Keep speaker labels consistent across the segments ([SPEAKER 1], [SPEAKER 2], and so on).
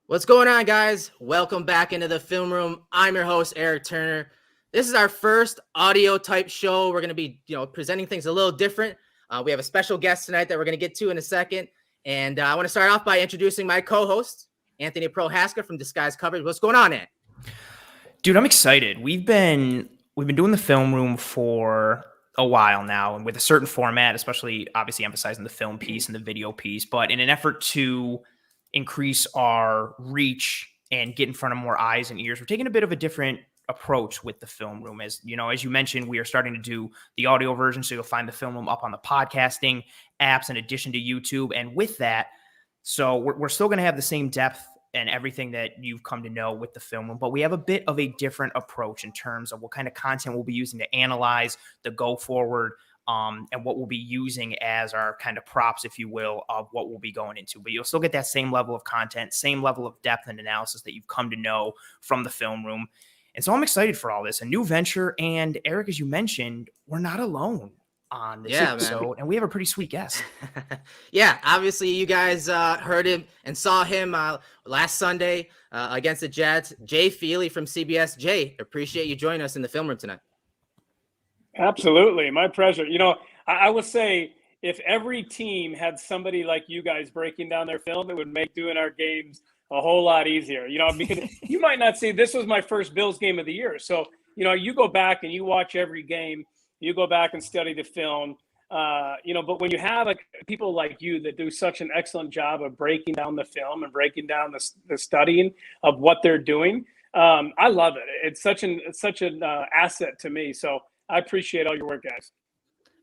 [SPEAKER 1] What's going on, guys? Welcome back into the film room. I'm your host, Erik Turner. This is our first audio type show. We're going to be, presenting things a little different. We have a special guest tonight that we're going to get to in a second. And I want to start off by introducing my co-host, Anthony Prohaska from Disguise Coverage. What's going on, Ant?
[SPEAKER 2] Dude, I'm excited. We've been doing the film room for a while now, and with a certain format, especially obviously emphasizing the film piece and the video piece, but in an effort to increase our reach and get in front of more eyes and ears, we're taking a bit of a different approach with the film room. As you mentioned, we are starting to do the audio version, so you'll find the film room up on the podcasting apps in addition to YouTube. And with that, so we're still going to have the same depth and everything that you've come to know with the film room, but we have a bit of a different approach in terms of what kind of content we'll be using to analyze the go forward, and what we'll be using as our kind of props, if you will, of what we'll be going into. But you'll still get that same level of content, same level of depth and analysis that you've come to know from the film room. And so I'm excited for all this, a new venture. And Erik, as you mentioned, we're not alone on this episode, man. And we have a pretty sweet guest.
[SPEAKER 1] Yeah, obviously you guys heard him and saw him last Sunday against the Jets. Jay Feely from CBS. Jay, appreciate you joining us in the film room tonight.
[SPEAKER 3] Absolutely, my pleasure. I would say if every team had somebody like you guys breaking down their film, it would make doing our games a whole lot easier. Because you might not say this was my first Bills game of the year. So, you go back and you watch every game, you go back and study the film, but when you have people like you that do such an excellent job of breaking down the film and breaking down the studying of what they're doing, I love it. It's such an asset to me. So I appreciate all your work, guys.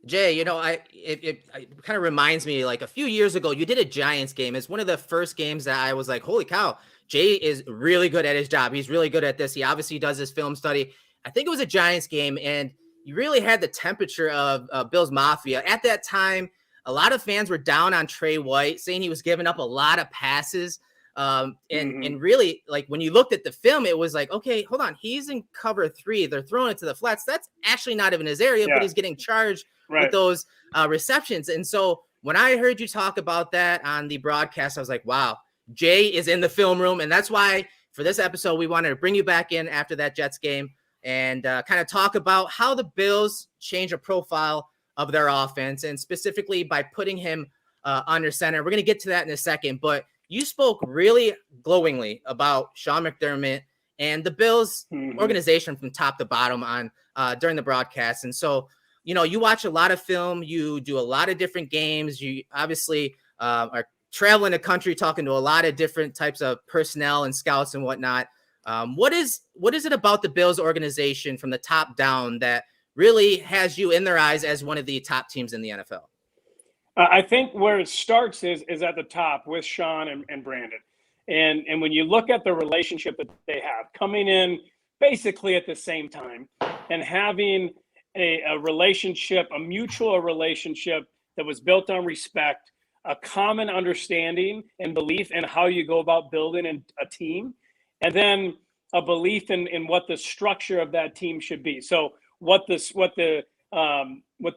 [SPEAKER 1] Jay, it kind of reminds me, like a few years ago, you did a Giants game. It's one of the first games that I was like, holy cow, Jay is really good at his job. He's really good at this. He obviously does his film study. I think it was a Giants game, and you really had the temperature of Billsmafia. At that time, a lot of fans were down on Trey White, saying he was giving up a lot of passes. And really, like, when you looked at the film, it was like, okay, hold on. He's in cover 3. They're throwing it to the flats. That's actually not even his area, but he's getting charged with those receptions. And so when I heard you talk about that on the broadcast, I was like, wow, Jay is in the film room. And that's why for this episode, we wanted to bring you back in after that Jets game and kind of talk about how the Bills change a profile of their offense, and specifically by putting him under center. We're going to get to that in a second, but you spoke really glowingly about Sean McDermott and the Bills organization from top to bottom on during the broadcast. And so, you watch a lot of film, you do a lot of different games. You obviously are traveling the country, talking to a lot of different types of personnel and scouts and whatnot. What is it about the Bills organization from the top down that really has you in their eyes as one of the top teams in the NFL?
[SPEAKER 3] I think where it starts is at the top with Sean and Brandon. And when you look at the relationship that they have coming in basically at the same time and having a relationship, a mutual relationship that was built on respect, a common understanding and belief in how you go about building a team, and then a belief in what the structure of that team should be. So what the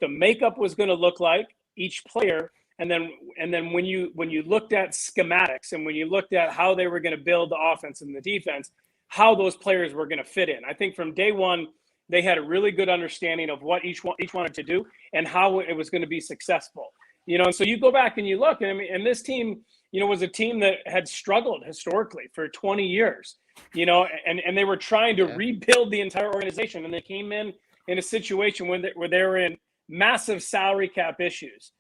[SPEAKER 3] makeup was going to look like, each player, and then when you looked at schematics and when you looked at how they were going to build the offense and the defense, how those players were going to fit in. I think from day one they had a really good understanding of what each wanted to do and how it was going to be successful. And so you go back and you look, and this team, was a team that had struggled historically for 20 years, and they were trying to rebuild the entire organization, and they came in a situation where they were in massive salary cap issues,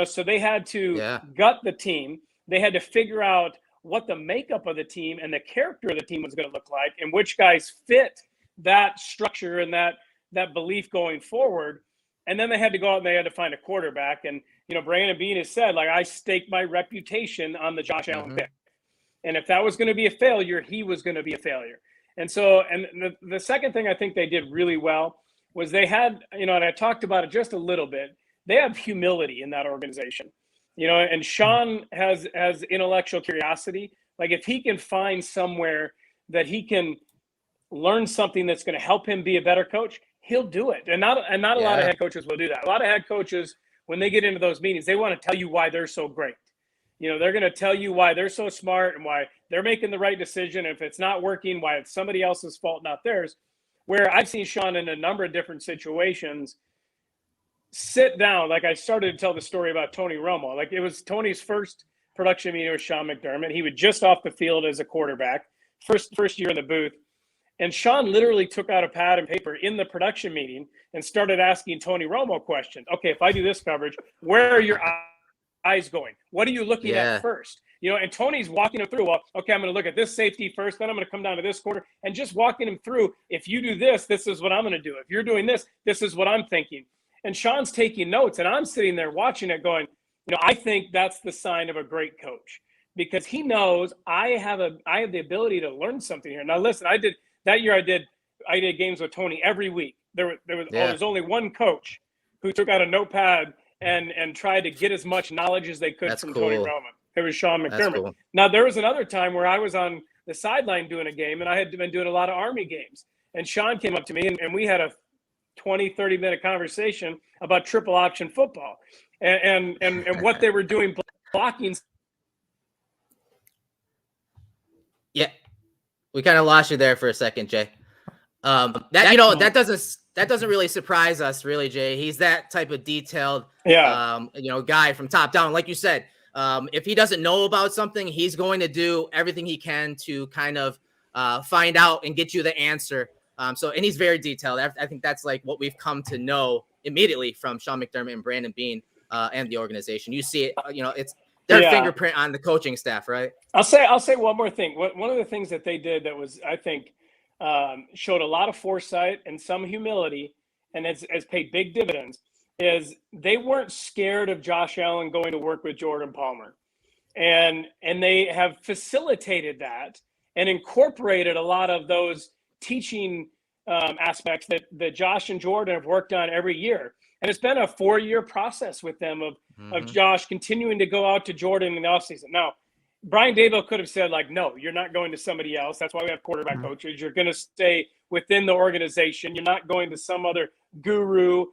[SPEAKER 3] so they had to gut the team. They had to figure out what the makeup of the team and the character of the team was going to look like and which guys fit that structure and that belief going forward. And then they had to go out and they had to find a quarterback. And, Brandon Beane has said, like, I staked my reputation on the Josh Allen pick. And if that was going to be a failure, he was going to be a failure. And so, and the second thing I think they did really well was they had, and I talked about it just a little bit, they have humility in that organization, and Sean has intellectual curiosity. Like, if he can find somewhere that he can learn something that's going to help him be a better coach, he'll do it. And not a lot of head coaches will do that. A lot of head coaches, when they get into those meetings, they want to tell you why they're so great. They're going to tell you why they're so smart and why they're making the right decision. If it's not working, why it's somebody else's fault, not theirs. Where I've seen Sean in a number of different situations sit down. Like I started to tell the story about Tony Romo. Like it was Tony's first production meeting with Sean McDermott. He was just off the field as a quarterback, first year in the booth. And Sean literally took out a pad and paper in the production meeting and started asking Tony Romo questions. Okay, if I do this coverage, where are your eyes going? What are you looking at first? And Tony's walking him through, well, okay, I'm going to look at this safety first, then I'm going to come down to this corner, and just walking him through, if you do this, this is what I'm going to do. If you're doing this, this is what I'm thinking. And Sean's taking notes, and I'm sitting there watching it going, I think that's the sign of a great coach, because he knows I have the ability to learn something here. Now, listen, I did games with Tony every week. There was only one coach who took out a notepad and tried to get as much knowledge as they could from Tony Romo. It was Sean McDermott. Cool. Now, there was another time where I was on the sideline doing a game, and I had been doing a lot of Army games. And Sean came up to me, and we had a 20, 30-minute conversation about triple option football and what they were doing blocking.
[SPEAKER 1] Yeah. We kind of lost you there for a second, Jay. That doesn't really surprise us, really, Jay. He's that type of detailed, guy from top down. Like you said, if he doesn't know about something, he's going to do everything he can to kind of find out and get you the answer. And he's very detailed. I think that's like what we've come to know immediately from Sean McDermott and Brandon Beane and the organization. You see it, it's their fingerprint on the coaching staff, right?
[SPEAKER 3] I'll say one more thing. One of the things that they did that was, I think, showed a lot of foresight and some humility, and has paid big dividends, is they weren't scared of Josh Allen going to work with Jordan Palmer. And they have facilitated that and incorporated a lot of those teaching aspects that Josh and Jordan have worked on every year. And it's been a 4-year process with them of Josh continuing to go out to Jordan in the offseason. Now, Brian Daboll could have said, like, no, you're not going to somebody else. That's why we have quarterback coaches. You're going to stay within the organization. You're not going to some other guru.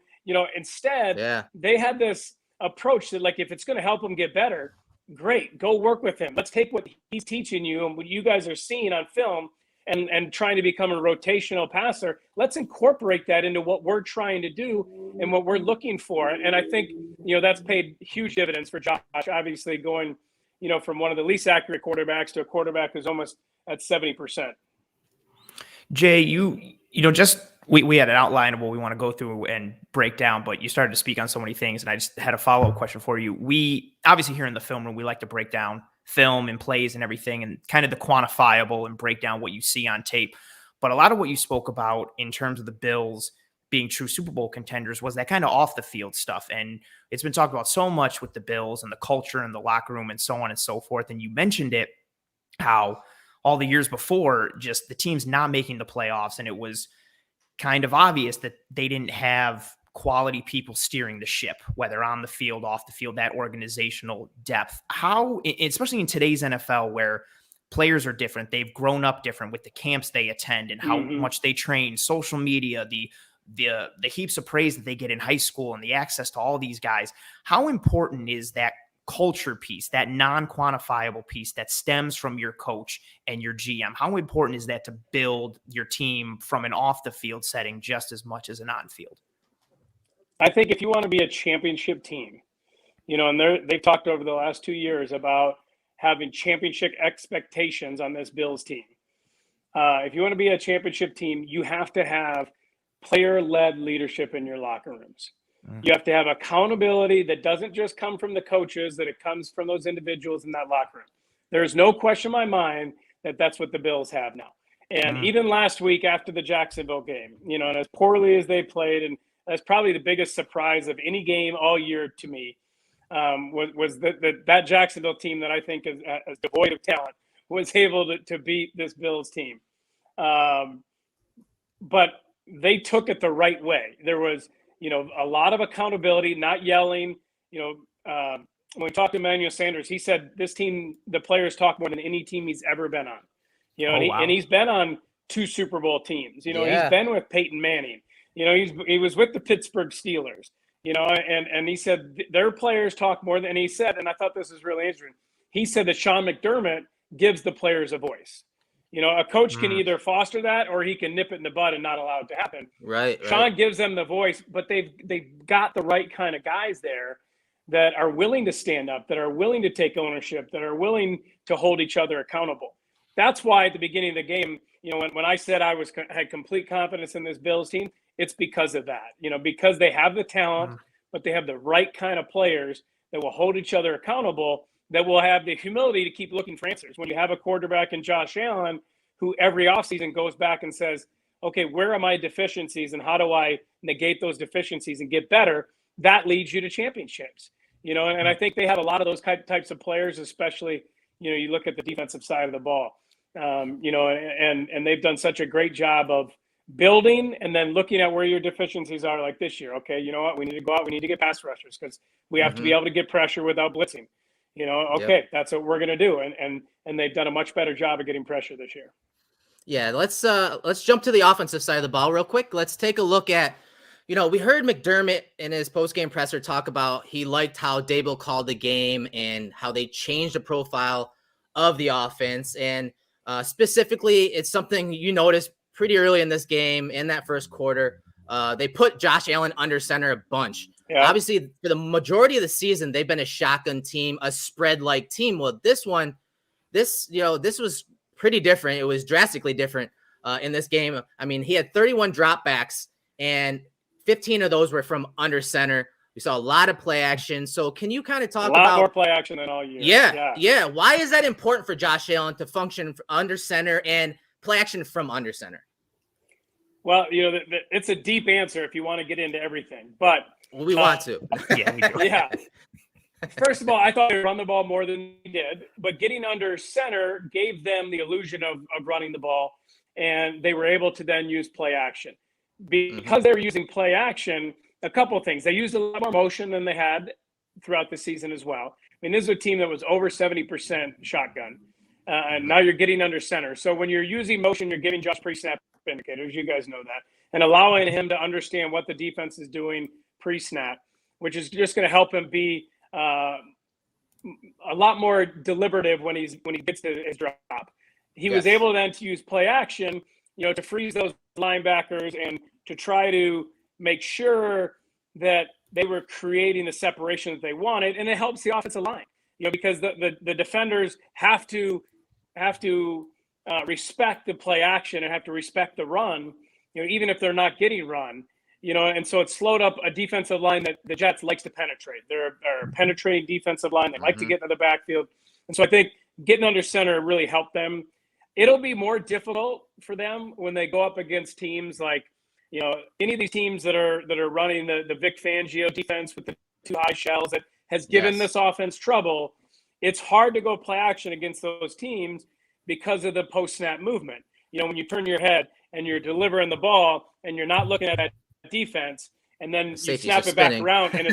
[SPEAKER 3] Instead, they had this approach that, like, if it's going to help them get better, great, go work with him. Let's take what he's teaching you and what you guys are seeing on film and trying to become a rotational passer. Let's incorporate that into what we're trying to do and what we're looking for. And I think, that's paid huge dividends for Josh, obviously going, from one of the least accurate quarterbacks to a quarterback who's almost at 70%.
[SPEAKER 2] Jay, we had an outline of what we want to go through and break down, but you started to speak on so many things, and I just had a follow-up question for you. We obviously here in the film room, we like to break down film and plays and everything and kind of the quantifiable and break down what you see on tape. But a lot of what you spoke about in terms of the Bills being true Super Bowl contenders was that kind of off the field stuff. And it's been talked about so much with the Bills and the culture and the locker room and so on and so forth. And you mentioned it, how all the years before, just the teams not making the playoffs. And it was kind of obvious that they didn't have quality people steering the ship, whether on the field, off the field, that organizational depth. How, especially in today's NFL, where players are different, they've grown up different with the camps they attend and how much they train, social media, the heaps of praise that they get in high school and the access to all these guys. How important is that culture piece, that non-quantifiable piece that stems from your coach and your GM? How important is that to build your team from an off the field setting just as much as an on field?
[SPEAKER 3] I think if you want to be a championship team, and they've talked over the last 2 years about having championship expectations on this Bills team. If you want to be a championship team, you have to have player-led leadership in your locker rooms. You have to have accountability that doesn't just come from the coaches, that it comes from those individuals in that locker room. There's no question in my mind that that's what the Bills have now. And even last week after the Jacksonville game, and as poorly as they played, and that's probably the biggest surprise of any game all year to me, was that Jacksonville team that I think is devoid of talent was able to beat this Bills team. But they took it the right way. There was, a lot of accountability, not yelling. When we talked to Emmanuel Sanders, he said this team, the players talk more than any team he's ever been on. And he's been on 2 Super Bowl teams. He's been with Peyton Manning. He was with the Pittsburgh Steelers. And he said their players talk more than he said. And I thought this was really interesting. he said that Sean McDermott gives the players a voice. A coach can either foster that or he can nip it in the bud and not allow it to happen.
[SPEAKER 1] Right.
[SPEAKER 3] Sean gives them the voice, but they've got the right kind of guys there that are willing to stand up, that are willing to take ownership, that are willing to hold each other accountable. That's why at the beginning of the game, when I said I had complete confidence in this Bills team, it's because of that. Because they have the talent, but they have the right kind of players that will hold each other accountable, that will have the humility to keep looking for answers. When you have a quarterback in Josh Allen, who every offseason goes back and says, okay, where are my deficiencies and how do I negate those deficiencies and get better? That leads you to championships, and I think they have a lot of those types of players, especially, you look at the defensive side of the ball, and they've done such a great job of building and then looking at where your deficiencies are, like this year. Okay, you know what? We need to go out. We need to get pass rushers because we have to be able to get pressure without blitzing. Okay, that's what we're going to do. And they've done a much better job of getting pressure this year.
[SPEAKER 1] Yeah, let's jump to the offensive side of the ball real quick. Let's take a look at, we heard McDermott in his post-game presser talk about he liked how Dable called the game and how they changed the profile of the offense. And specifically, it's something you noticed pretty early in this game, in that first quarter. They put Josh Allen under center a bunch. Yeah. Obviously, for the majority of the season, they've been a shotgun team, a spread-like team. Well, this was pretty different. It was drastically different in this game. I mean, he had 31 dropbacks, and 15 of those were from under center. We saw a lot of play action. So can you kind of talk about—
[SPEAKER 3] A lot more play action than all year.
[SPEAKER 1] Yeah. Why is that important for Josh Allen to function under center and play action from under center?
[SPEAKER 3] Well, it's a deep answer if you want to get into everything, but
[SPEAKER 1] we want to.
[SPEAKER 2] Yeah, we do.
[SPEAKER 3] Yeah. First of all, I thought they run the ball more than they did, but getting under center gave them the illusion of running the ball, and they were able to then use play action. Because they were using play action, a couple of things. They used a lot more motion than they had throughout the season as well. I mean, this is a team that was over 70% shotgun, and now you're getting under center. So when you're using motion, you're giving Josh pre-snap indicators. You guys know that. And allowing him to understand what the defense is doing pre-snap, which is just going to help him be a lot more deliberative when he gets to his drop. He was able then to use play action, to freeze those linebackers and to try to make sure that they were creating the separation that they wanted, and it helps the offensive line, because the defenders have to respect the play action and have to respect the run, even if they're not getting run. And so it slowed up a defensive line that the Jets likes to penetrate. They're a penetrating defensive line. They like to get into the backfield. And so I think getting under center really helped them. It'll be more difficult for them when they go up against teams like, any of these teams that are running the Vic Fangio defense with the two high shells that has given this offense trouble. It's hard to go play action against those teams because of the post-snap movement. When you turn your head and you're delivering the ball and you're not looking at that defense, and then you snap it back around and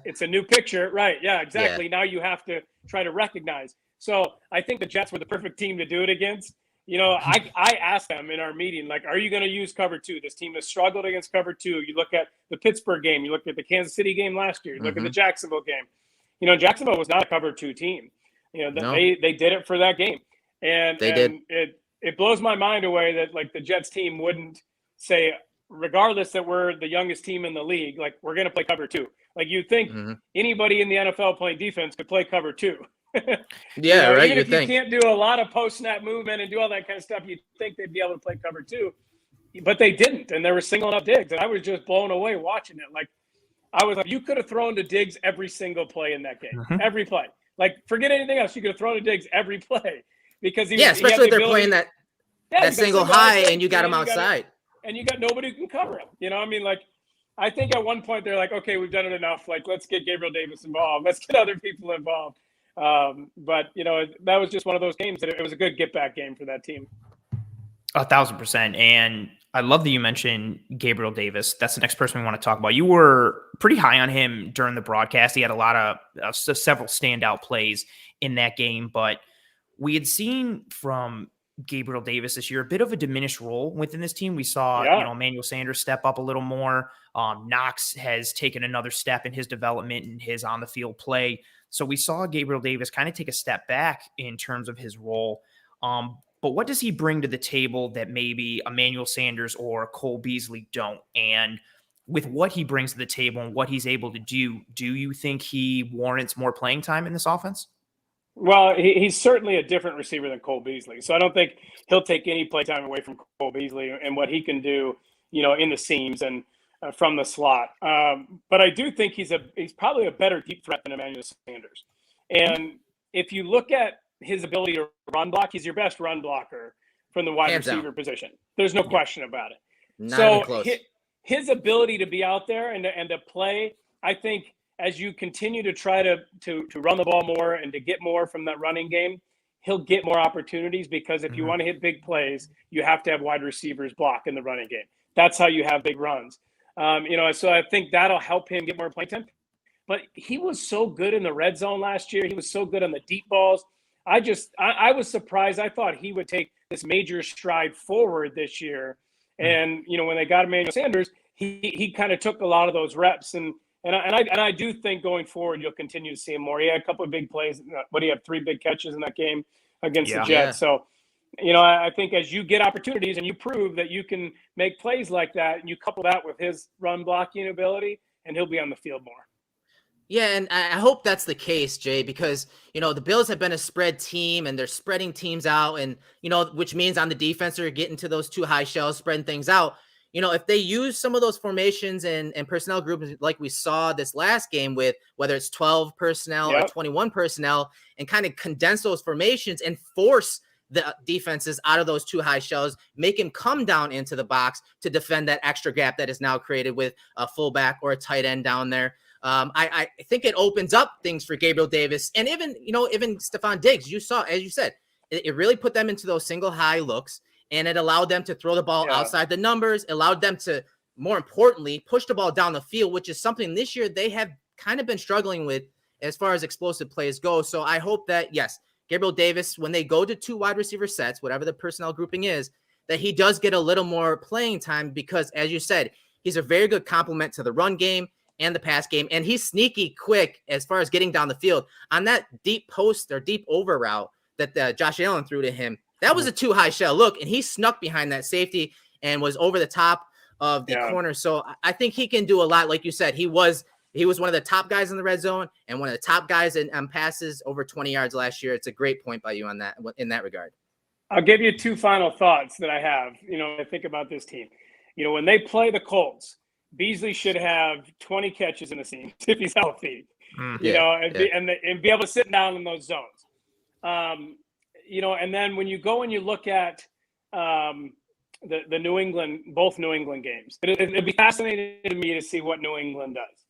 [SPEAKER 3] it's a new picture, right? Yeah, exactly. Yeah. Now you have to try to recognize. So I think the Jets were the perfect team to do it against. I asked them in our meeting, like, are you going to use cover two? This team has struggled against cover two. You look at the Pittsburgh game, you look at the Kansas City game last year, you look at the Jacksonville game. Jacksonville was not a cover two team. They did it for that game, and it blows my mind away that like the Jets team wouldn't say, regardless that we're the youngest team in the league, like we're going to play cover two. Like you think anybody in the NFL playing defense could play cover two.
[SPEAKER 1] Yeah, right.
[SPEAKER 3] Even if you can't do a lot of post-snap movement and do all that kind of stuff, you'd think they'd be able to play cover two. But they didn't, and they were singling up Diggs. And I was just blown away watching it. Like, I was like, you could have thrown to Diggs every single play in that game. Every play. Like, forget anything else. You could have thrown to Diggs every play. Because
[SPEAKER 1] especially if they're playing that single high and you got him outside.
[SPEAKER 3] And you got nobody who can cover him. I think at one point they're like, okay, we've done it enough. Like, let's get Gabriel Davis involved. Let's get other people involved. But that was just one of those games that it was a good get back game for that team.
[SPEAKER 2] 1,000%. And I love that you mentioned Gabriel Davis. That's the next person we want to talk about. You were pretty high on him during the broadcast. He had a lot of several standout plays in that game, but we had seen from Gabriel Davis this year, a bit of a diminished role within this team. We saw, Emmanuel Sanders step up a little more. Knox has taken another step in his development and his on the field play. So we saw Gabriel Davis kind of take a step back in terms of his role. But what does he bring to the table that maybe Emmanuel Sanders or Cole Beasley don't? And with what he brings to the table and what he's able to do you think he warrants more playing time in this offense?
[SPEAKER 3] Well, he's certainly a different receiver than Cole Beasley. So I don't think he'll take any play time away from Cole Beasley and what he can do, in the seams and from the slot. But I do think he's probably a better deep threat than Emmanuel Sanders. And if you look at his ability to run block, he's your best run blocker from the wide receiver position. There's no question about it.
[SPEAKER 1] Not even close.
[SPEAKER 3] His ability to be out there and to play, I think, as you continue to try to run the ball more and to get more from that running game, he'll get more opportunities, because if you want to hit big plays, you have to have wide receivers block in the running game. That's how you have big runs. So I think that'll help him get more play time. But he was so good in the red zone last year. He was so good on the deep balls. I was surprised. I thought he would take this major stride forward this year. And, when they got Emmanuel Sanders, he kind of took a lot of those reps. And I do think going forward, you'll continue to see him more. He had a couple of big plays. What do you have? 3 big catches in that game against the Jets.
[SPEAKER 1] Yeah.
[SPEAKER 3] So, I think as you get opportunities and you prove that you can make plays like that, and you couple that with his run blocking ability, and he'll be on the field more.
[SPEAKER 1] Yeah, and I hope that's the case, Jay, because, the Bills have been a spread team and they're spreading teams out, and, which means on the defense, they're getting to those 2 high shells, spreading things out. If they use some of those formations and personnel groups like we saw this last game with, whether it's 12 personnel or 21 personnel, and kind of condense those formations and force the defenses out of those 2 high shells, make him come down into the box to defend that extra gap that is now created with a fullback or a tight end down there. I think it opens up things for Gabriel Davis and even Stephon Diggs. You saw, as you said, it really put them into those single high looks, and it allowed them to throw the ball outside the numbers, allowed them to, more importantly, push the ball down the field, which is something this year they have kind of been struggling with as far as explosive plays go. So I hope that, yes, Gabriel Davis, when they go to 2 wide receiver sets, whatever the personnel grouping is, that he does get a little more playing time, because, as you said, he's a very good complement to the run game and the pass game, and he's sneaky quick as far as getting down the field. On that deep post or deep over route that Josh Allen threw to him, that was a 2 high shell look, and he snuck behind that safety and was over the top of the corner. So I think he can do a lot. Like you said, he was one of the top guys in the red zone and one of the top guys in passes over 20 yards last year. It's a great point by you on that, in that regard.
[SPEAKER 3] I'll give you 2 final thoughts that I have, I think about this team. When they play the Colts, Beasley should have 20 catches in the seam if he's healthy, and be able to sit down in those zones. And then when you go and you look at the both New England games, it'd be fascinating to me to see what New England does.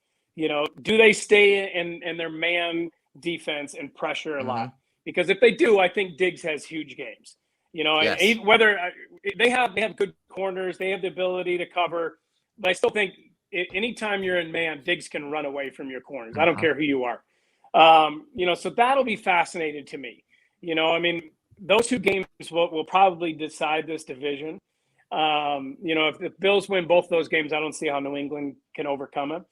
[SPEAKER 3] Do they stay in their man defense and pressure a lot? Because if they do, I think Diggs has huge games. And whether they have good corners, they have the ability to cover. But I still think anytime you're in man, Diggs can run away from your corners. I don't care who you are. So that'll be fascinating to me. Those 2 games will probably decide this division. If the Bills win both those games, I don't see how New England can overcome it.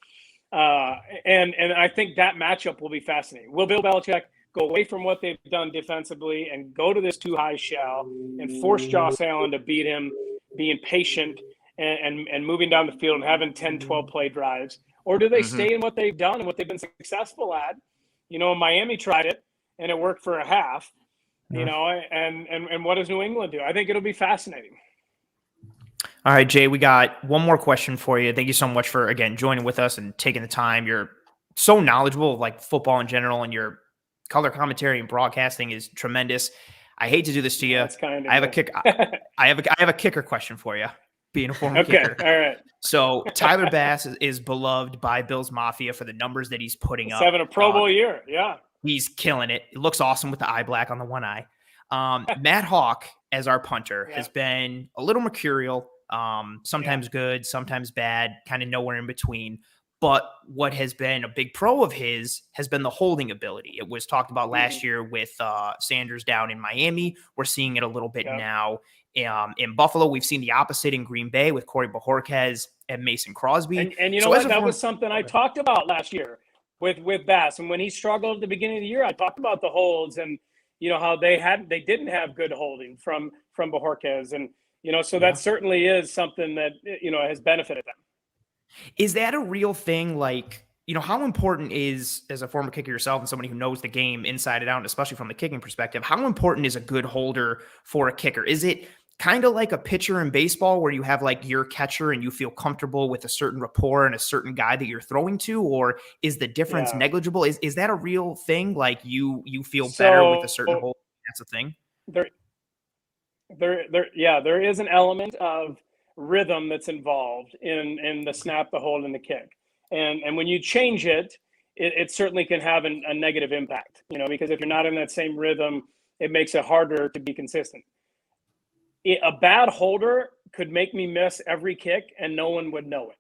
[SPEAKER 3] And I think that matchup will be fascinating. Will Bill Belichick go away from what they've done defensively and go to this 2 high shell and force Josh Allen to beat him, being patient and moving down the field and having 10, 12 play drives? Or do they stay in what they've done and what they've been successful at? Miami tried it and it worked for a half, and what does New England do? I think it'll be fascinating.
[SPEAKER 2] All right, Jay, we got one more question for you. Thank you so much for, again, joining with us and taking the time. You're so knowledgeable of like football in general, and your color commentary and broadcasting is tremendous. I hate to do this to you.
[SPEAKER 3] That's kind of
[SPEAKER 2] I have a kicker question for you, being a former kicker.
[SPEAKER 3] All right.
[SPEAKER 2] So Tyler Bass is beloved by Billsmafia for the numbers that he's putting up.
[SPEAKER 3] Having a Pro Bowl year. Yeah.
[SPEAKER 2] He's killing it. It looks awesome with the eye black on the one eye. Matt Hawk, as our punter, has been a little mercurial, sometimes good, sometimes bad, kind of nowhere in between. But what has been a big pro of his has been the holding ability. It was talked about last year with Sanders down in Miami. We're seeing it a little bit now in Buffalo. We've seen the opposite in Green Bay with Corey Bojorquez and Mason Crosby.
[SPEAKER 3] And you know what? That was something I talked about last year with Bass. And when he struggled at the beginning of the year, I talked about the holds and, you know, how they didn't have good holding from Bojorquez. And, you know, so that certainly is something that, you know, has benefited them.
[SPEAKER 2] Is that a real thing? Like, you know, how important is, as a former kicker yourself and somebody who knows the game inside and out, especially from the kicking perspective, how important is a good holder for a kicker? Is it kind of like a pitcher in baseball where you have like your catcher and you feel comfortable with a certain rapport and a certain guy that you're throwing to, or is the difference negligible? Is that a real thing? Like you feel better with a certain hold? That's a thing.
[SPEAKER 3] There is an element of rhythm that's involved in the snap, the hold, and the kick. And when you change it, it certainly can have a negative impact, you know, because if you're not in that same rhythm, it makes it harder to be consistent. A bad holder could make me miss every kick and no one would know it.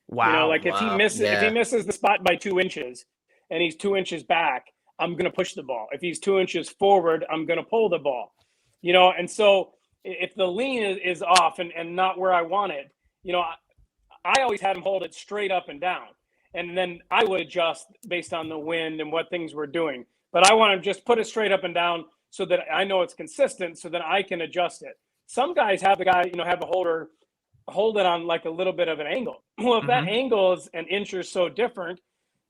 [SPEAKER 3] Wow. You know, like if he misses the spot by 2 inches and he's 2 inches back, I'm going to push the ball. If he's 2 inches forward, I'm going to pull the ball, you know? And so if the lean is off and not where I want it, you know, I always had him hold it straight up and down. And then I would adjust based on the wind and what things we're doing. But I want to just put it straight up and down so that I know it's consistent so that I can adjust it. Some guys have have a holder hold it on like a little bit of an angle. Well, if that angle is an inch or so different,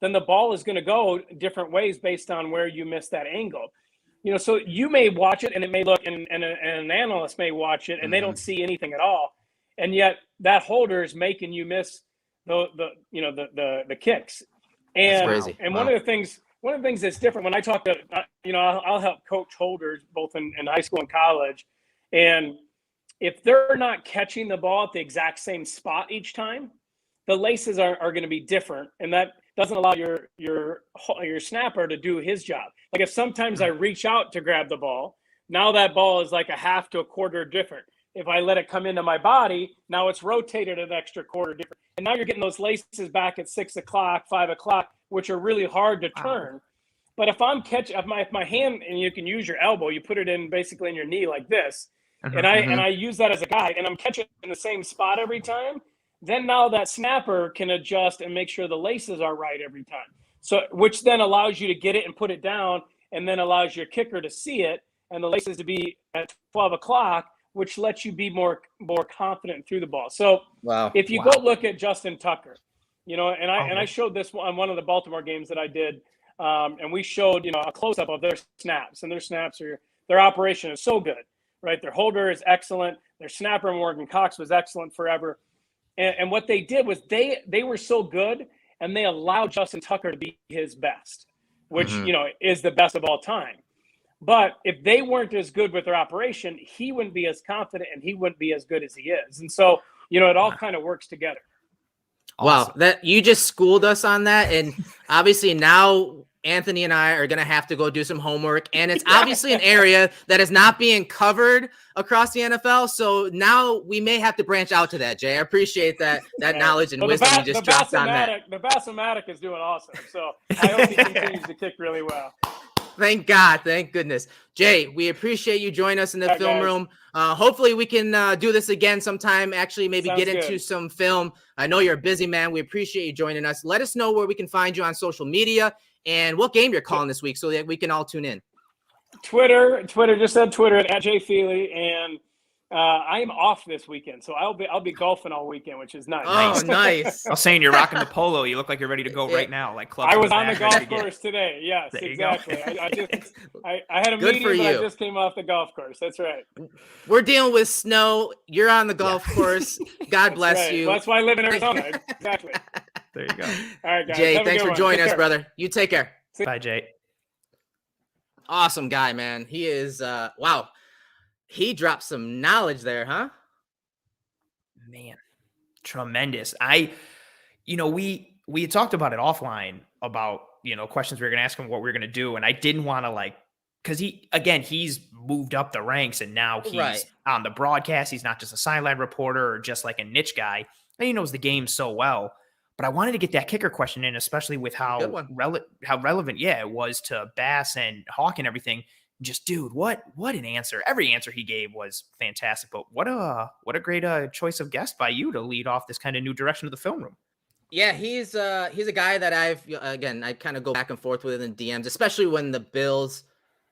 [SPEAKER 3] then the ball is going to go different ways based on where you miss that angle. You know, so you may watch it and it may look, and an analyst may watch it and they don't see anything at all. And yet that holder is making you miss the kicks. And,
[SPEAKER 1] that's crazy.
[SPEAKER 3] And one of the things that's different when I talk to, I'll help coach holders both in high school and college. And if they're not catching the ball at the exact same spot each time, the laces are going to be different. And that doesn't allow your snapper to do his job. Like if sometimes I reach out to grab the ball, now that ball is like a half to a quarter different. If I let it come into my body, now it's rotated an extra quarter different. And now you're getting those laces back at 6 o'clock, 5 o'clock, which are really hard to turn. But if I'm if my hand, and you can use your elbow, you put it in basically in your knee like this, and I use that as a guide, and I'm catching in the same spot every time, then now that snapper can adjust and make sure the laces are right every time. So, which then allows you to get it and put it down, and then allows your kicker to see it and the laces to be at 12 o'clock, which lets you be more confident through the ball. So if you go look at Justin Tucker, you know, and I showed this on one of the Baltimore games that I did, and we showed, you know, a close-up of their snaps, and their operation is so good, right? Their holder is excellent. Their snapper, Morgan Cox, was excellent forever. And what they did was they were so good, and they allowed Justin Tucker to be his best, which, you know, is the best of all time. But if they weren't as good with their operation, he wouldn't be as confident and he wouldn't be as good as he is. And so, you know, it all kind of works together.
[SPEAKER 1] Wow, that you just schooled us on that. And obviously now Anthony and I are going to have to go do some homework. And it's obviously an area that is not being covered across the NFL. So now we may have to branch out to that, Jay. I appreciate that knowledge and wisdom you just dropped on that.
[SPEAKER 3] The Billsmafia is doing awesome. So I hope he continues to kick really well.
[SPEAKER 1] Thank God. Thank goodness. Jay, we appreciate you joining us in the film room. Hopefully we can do this again sometime, actually maybe get into some film. I know you're a busy man. We appreciate you joining us. Let us know where we can find you on social media and what game you're calling this week so that we can all tune in.
[SPEAKER 3] Twitter, just said Twitter at Jay Feely, and I am off this weekend, so I'll be golfing all weekend, which is nice.
[SPEAKER 1] Oh, nice!
[SPEAKER 2] I was saying you're rocking the polo. You look like you're ready to go right now. Like clubs.
[SPEAKER 3] I was on the golf course today. Yes, exactly. I had a meeting, but I just came off the golf course. That's right.
[SPEAKER 1] We're dealing with snow. You're on the golf course. God bless you.
[SPEAKER 3] Well, that's why I live in Arizona. Exactly.
[SPEAKER 2] There you go.
[SPEAKER 3] All right, guys.
[SPEAKER 1] Jay, thanks for joining us, brother. You take care.
[SPEAKER 2] Bye, Jay.
[SPEAKER 1] Awesome guy, man. He is. Wow. He dropped some knowledge there, huh?
[SPEAKER 2] Man, tremendous. We had talked about it offline about, you know, questions we were going to ask him, what we were going to do. And I didn't want to because he's moved up the ranks and now he's on the broadcast. He's not just a sideline reporter or just like a niche guy. And he knows the game so well. But I wanted to get that kicker question in, especially with
[SPEAKER 1] Good
[SPEAKER 2] how
[SPEAKER 1] one.
[SPEAKER 2] relevant, it was to Bass and Hawk and everything. Just, dude, what an answer. Every answer he gave was fantastic. But what a great choice of guest by you to lead off this kind of new direction of the film room.
[SPEAKER 1] Yeah, he's a guy that I kind of go back and forth with in DMs, especially when the Bills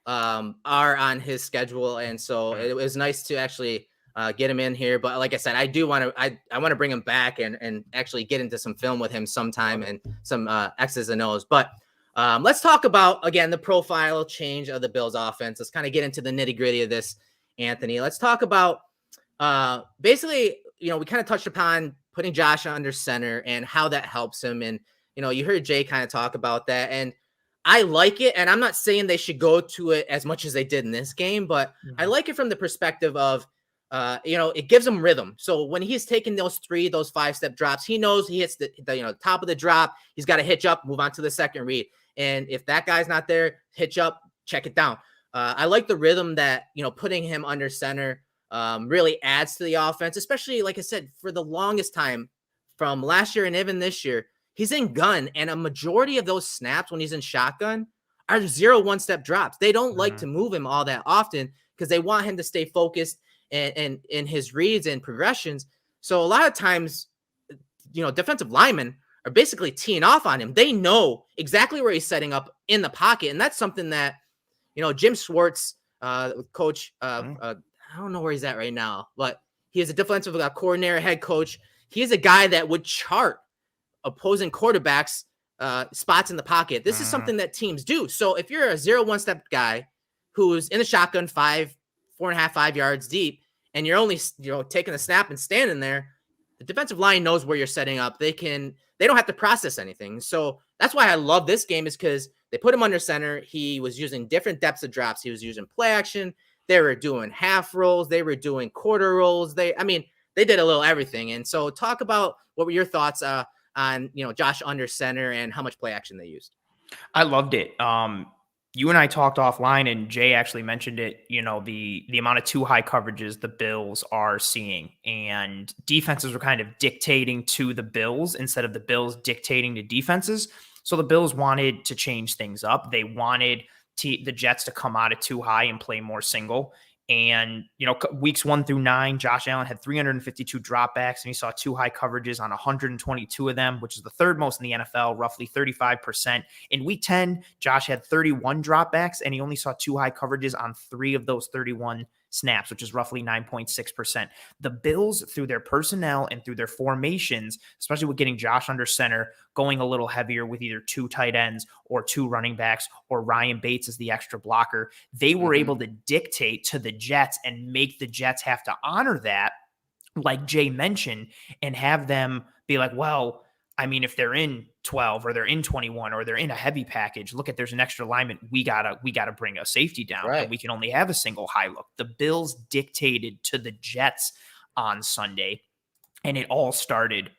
[SPEAKER 1] are on his schedule, and so it was nice to actually get him in here. But like I said, I want to bring him back and actually get into some film with him sometime and some X's and O's. But let's talk about, again, the profile change of the Bills offense. Let's kind of get into the nitty gritty of this, Anthony. Let's talk about basically, we kind of touched upon putting Josh under center and how that helps him. And, you heard Jay kind of talk about that. And I like it. And I'm not saying they should go to it as much as they did in this game, but I like it from the perspective of, it gives him rhythm. So when he's taking those 5-step drops, he knows he hits the top of the drop. He's got to hitch up, move on to the second read. And if that guy's not there, hitch up, check it down. I like the rhythm that, putting him under center really adds to the offense, especially, like I said, for the longest time from last year and even this year, he's in gun. And a majority of those snaps when he's in shotgun are 0 1-step drops. They don't like to move him all that often because they want him to stay focused and in his reads and progressions. So a lot of times, defensive linemen are basically teeing off on him. They know exactly where he's setting up in the pocket. And that's something that, Jim Schwartz, coach, I don't know where he's at right now, but he is a defensive coordinator, head coach. He is a guy that would chart opposing quarterbacks spots in the pocket. This is something that teams do. So if you're a 0 1-step guy who's in the shotgun 4.5, 5 yards deep, and you're only taking a snap and standing there, the defensive line knows where you're setting up. They don't have to process anything. So that's why I love this game, is because they put him under center. He was using different depths of drops. He was using play action. They were doing half rolls. They were doing quarter rolls. They did a little everything. And so talk about what were your thoughts on, Josh under center and how much play action they used.
[SPEAKER 2] I loved it. You and I talked offline, and Jay actually mentioned it, the amount of too high coverages the Bills are seeing, and defenses were kind of dictating to the Bills instead of the Bills dictating to defenses. So the Bills wanted to change things up. They wanted the Jets to come out of too high and play more single. And, weeks 1 through 9, Josh Allen had 352 dropbacks, and he saw too high coverages on 122 of them, which is the third most in the NFL, roughly 35%. In week 10, Josh had 31 dropbacks, and he only saw too high coverages on 3 of those 31 snaps, which is roughly 9.6%. The Bills, through their personnel and through their formations, especially with getting Josh under center, going a little heavier with either 2 tight ends or 2 running backs or Ryan Bates as the extra blocker, they were able to dictate to the Jets and make the Jets have to honor that, like Jay mentioned, and have them be like, well, if they're in 12 or they're in 21 or they're in a heavy package, look, there's an extra lineman. We gotta bring a safety down, right? And we can only have a single high look. The Bills dictated to the Jets on Sunday, and it all started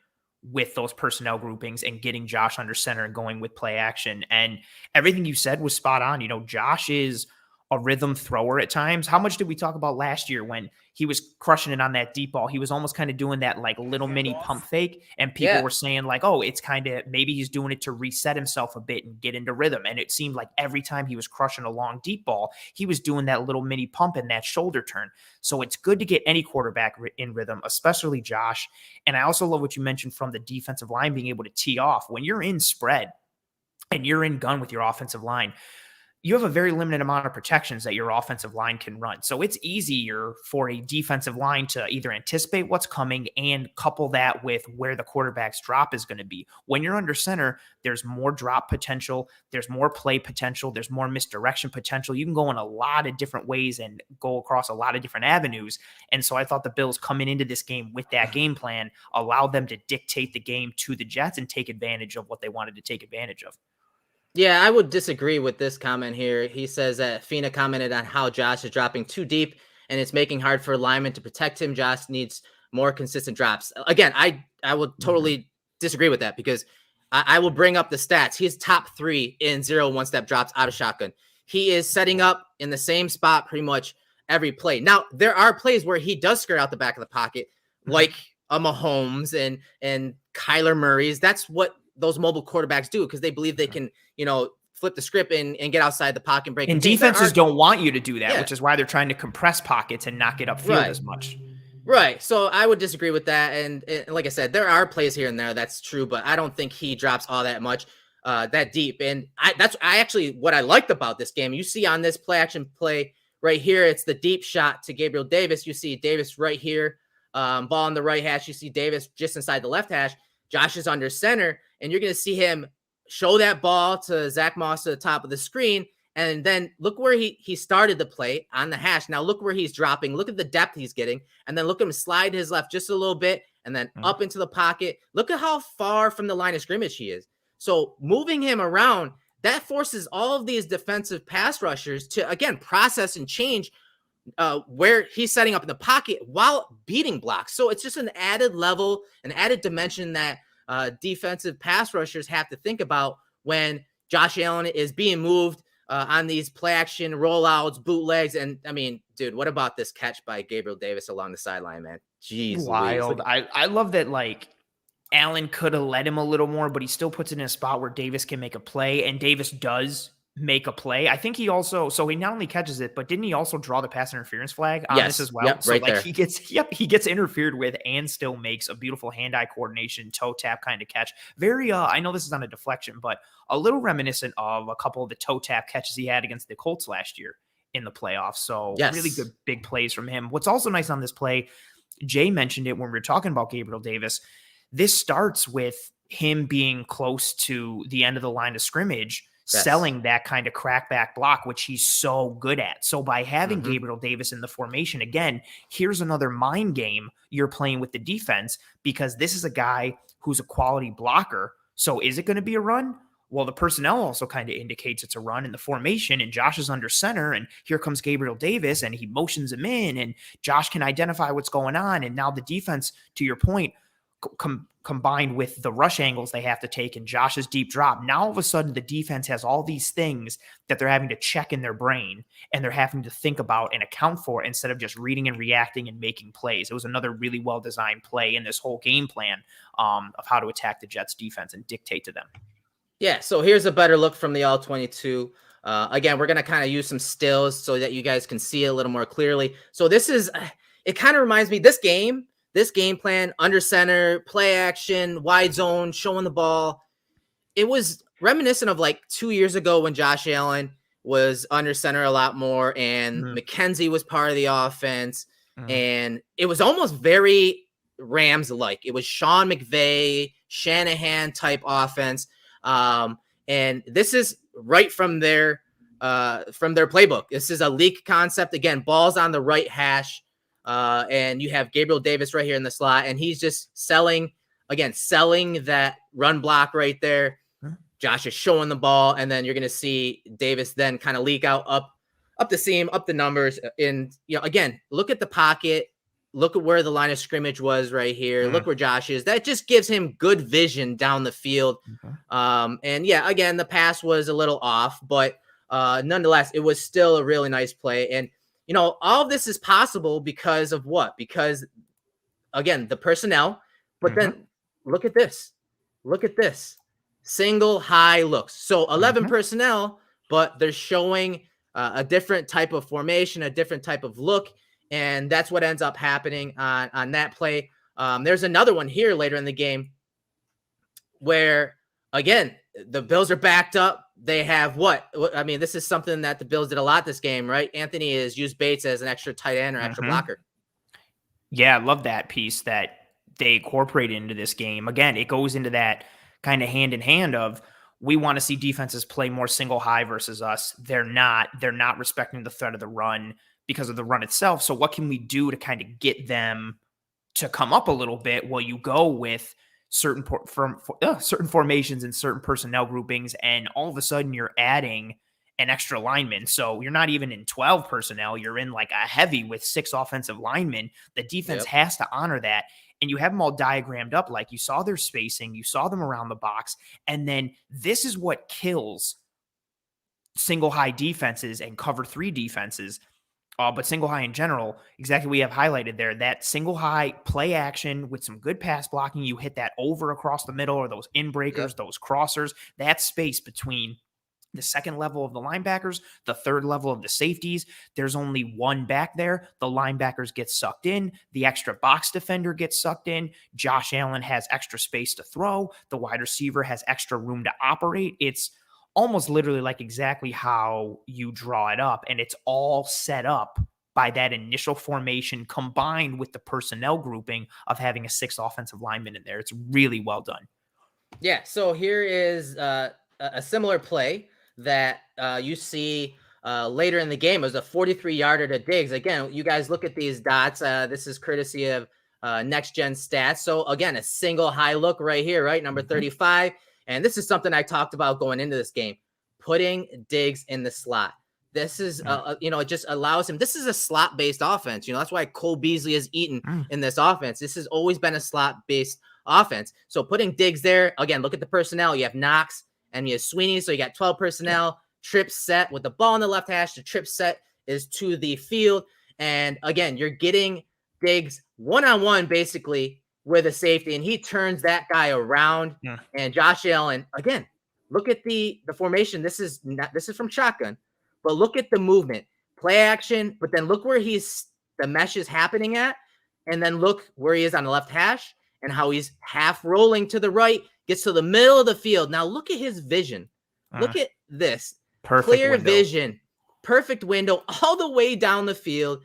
[SPEAKER 2] with those personnel groupings and getting Josh under center and going with play action. And everything you said was spot on. Josh is a rhythm thrower at times. How much did we talk about last year when he was crushing it on that deep ball? He was almost kind of doing that like little mini pump fake. And people were saying like, oh, it's kind of, maybe he's doing it to reset himself a bit and get into rhythm. And it seemed like every time he was crushing a long deep ball, he was doing that little mini pump and that shoulder turn. So it's good to get any quarterback in rhythm, especially Josh. And I also love what you mentioned from the defensive line being able to tee off. When you're in spread and you're in gun with your offensive line, you have a very limited amount of protections that your offensive line can run. So it's easier for a defensive line to either anticipate what's coming and couple that with where the quarterback's drop is going to be. When you're under center, there's more drop potential, there's more play potential, there's more misdirection potential. You can go in a lot of different ways and go across a lot of different avenues. And so I thought the Bills coming into this game with that game plan allowed them to dictate the game to the Jets and take advantage of what they wanted to take advantage of.
[SPEAKER 1] Yeah, I would disagree with this comment here. He says that Fina commented on how Josh is dropping too deep and it's making hard for linemen to protect him. Josh needs more consistent drops. Again, I would totally disagree with that because I will bring up the stats. He's top 3 in 0 1-step drops out of shotgun. He is setting up in the same spot pretty much every play. Now, there are plays where he does skirt out the back of the pocket, like a Mahomes and Kyler Murray's. That's what those mobile quarterbacks do because they believe they can, flip the script and get outside the pocket and break.
[SPEAKER 2] And defenses don't want you to do that,
[SPEAKER 1] Yeah.
[SPEAKER 2] which is why they're trying to compress pockets and not get upfield
[SPEAKER 1] Right.
[SPEAKER 2] as much.
[SPEAKER 1] Right. So I would disagree with that. And like I said, there are plays here and there. That's true, but I don't think he drops all that much, that deep. And what I liked about this game. You see on this play action play right here, it's the deep shot to Gabriel Davis. You see Davis right here, ball on the right hash. You see Davis just inside the left hash. Josh is under center, and you're going to see him show that ball to Zach Moss to the top of the screen. And then look where he started the play on the hash. Now look where he's dropping. Look at the depth he's getting. And then look at him slide his left just a little bit and then up into the pocket. Look at how far from the line of scrimmage he is. So moving him around, that forces all of these defensive pass rushers to, again, process and change where he's setting up in the pocket while beating blocks. So it's just an added level, an added dimension that defensive pass rushers have to think about when Josh Allen is being moved on these play action rollouts, bootlegs. And I mean, dude, what about this catch by Gabriel Davis along the sideline, man? Jeez,
[SPEAKER 2] wild. I love that, like, Allen could have let him a little more, but he still puts it in a spot where Davis can make a play, and Davis does make a play. I think he also, so he not only catches it, but didn't he also draw the pass interference flag on this as well?
[SPEAKER 1] Yep,
[SPEAKER 2] so
[SPEAKER 1] right
[SPEAKER 2] like
[SPEAKER 1] there.
[SPEAKER 2] he gets interfered with and still makes a beautiful hand-eye coordination, toe tap kind of catch. Very, I know this is on a deflection, but a little reminiscent of a couple of the toe tap catches he had against the Colts last year in the playoffs. So really good big plays from him. What's also nice on this play, Jay mentioned it when we were talking about Gabriel Davis. This starts with him being close to the end of the line of scrimmage, selling that kind of crackback block, which he's so good at. So by having Gabriel Davis in the formation, again, here's another mind game you're playing with the defense, because this is a guy who's a quality blocker. So is it going to be a run? Well, the personnel also kind of indicates it's a run in the formation, and Josh is under center, and here comes Gabriel Davis, and he motions him in, and Josh can identify what's going on. And now the defense, to your point, combined with the rush angles they have to take and Josh's deep drop, now all of a sudden the defense has all these things that they're having to check in their brain and they're having to think about and account for instead of just reading and reacting and making plays. It was another really well-designed play in this whole game plan of how to attack the Jets defense and dictate to them. Yeah,
[SPEAKER 1] so here's a better look from the All-22. Again, we're going to kind of use some stills so that you guys can see it a little more clearly. So this is, it kind of reminds me, this game plan, under center, play action, wide zone, showing the ball. It was reminiscent of like 2 years ago when Josh Allen was under center a lot more and McKenzie was part of the offense. And it was almost very Rams-like. It was Sean McVay, Shanahan type offense. And this is right from their playbook. This is a leak concept. Again, balls on the right hash. And you have Gabriel Davis right here in the slot, and he's just selling that run block right there. Josh is showing the ball, and then you're going to see Davis then kind of leak out up the seam, up the numbers. And, again, look at the pocket. Look at where the line of scrimmage was right here. Look where Josh is. That just gives him good vision down the field. And yeah, again, the pass was a little off, but nonetheless, it was still a really nice play. And, all of this is possible because of what? Because, again, the personnel. But then look at this. Look at this. Single high looks. So 11 personnel, but they're showing a different type of formation, a different type of look. And that's what ends up happening on that play. There's another one here later in the game where, again, the Bills are backed up. They have what? I mean, this is something that the Bills did a lot this game, right? Anthony is used Bates as an extra tight end or extra blocker.
[SPEAKER 2] Yeah, I love that piece that they incorporated into this game. Again, it goes into that kind of hand in hand of we want to see defenses play more single high versus us. They're not respecting the threat of the run because of the run itself. So what can we do to kind of get them to come up a little bit? Well, you go with certain formations and certain personnel groupings, and all of a sudden you're adding an extra lineman. So you're not even in 12 personnel. You're in like a heavy with 6 offensive linemen. The defense has to honor that. And you have them all diagrammed up. Like you saw their spacing, you saw them around the box. And then this is what kills single high defenses and cover 3 defenses. But single high in general, exactly what we have highlighted there, that single high play action with some good pass blocking, you hit that over across the middle or those in breakers,
[SPEAKER 1] Yep.
[SPEAKER 2] those crossers, that space between the second level of the linebackers, the third level of the safeties. There's only one back there. The linebackers get sucked in. The extra box defender gets sucked in. Josh Allen has extra space to throw. The wide receiver has extra room to operate. It's almost literally like exactly how you draw it up. And it's all set up by that initial formation combined with the personnel grouping of having a 6 offensive lineman in there. It's really well done.
[SPEAKER 1] Yeah. So here is a similar play that you see later in the game. It was a 43-yarder to Diggs. Again, you guys look at these dots. This is courtesy of Next Gen Stats. So again, a single high look right here, right? Number 35. And this is something I talked about going into this game, putting Diggs in the slot. This is, it just allows him. This is a slot-based offense. That's why Cole Beasley has eaten in this offense. This has always been a slot-based offense. So putting Diggs there, again, look at the personnel. You have Knox and you have Sweeney. So you got 12 personnel, trip set with the ball in the left hash. The trip set is to the field. And again, you're getting Diggs one-on-one basically with a safety, and he turns that guy around. And Josh Allen, again, look at the formation. This is from shotgun, but look at the movement, play action, but then look where the mesh is happening at, and then look where he is on the left hash and how he's half rolling to the right, gets to the middle of the field. Now look at his vision. Look at this. Clear vision, perfect window all the way down the field.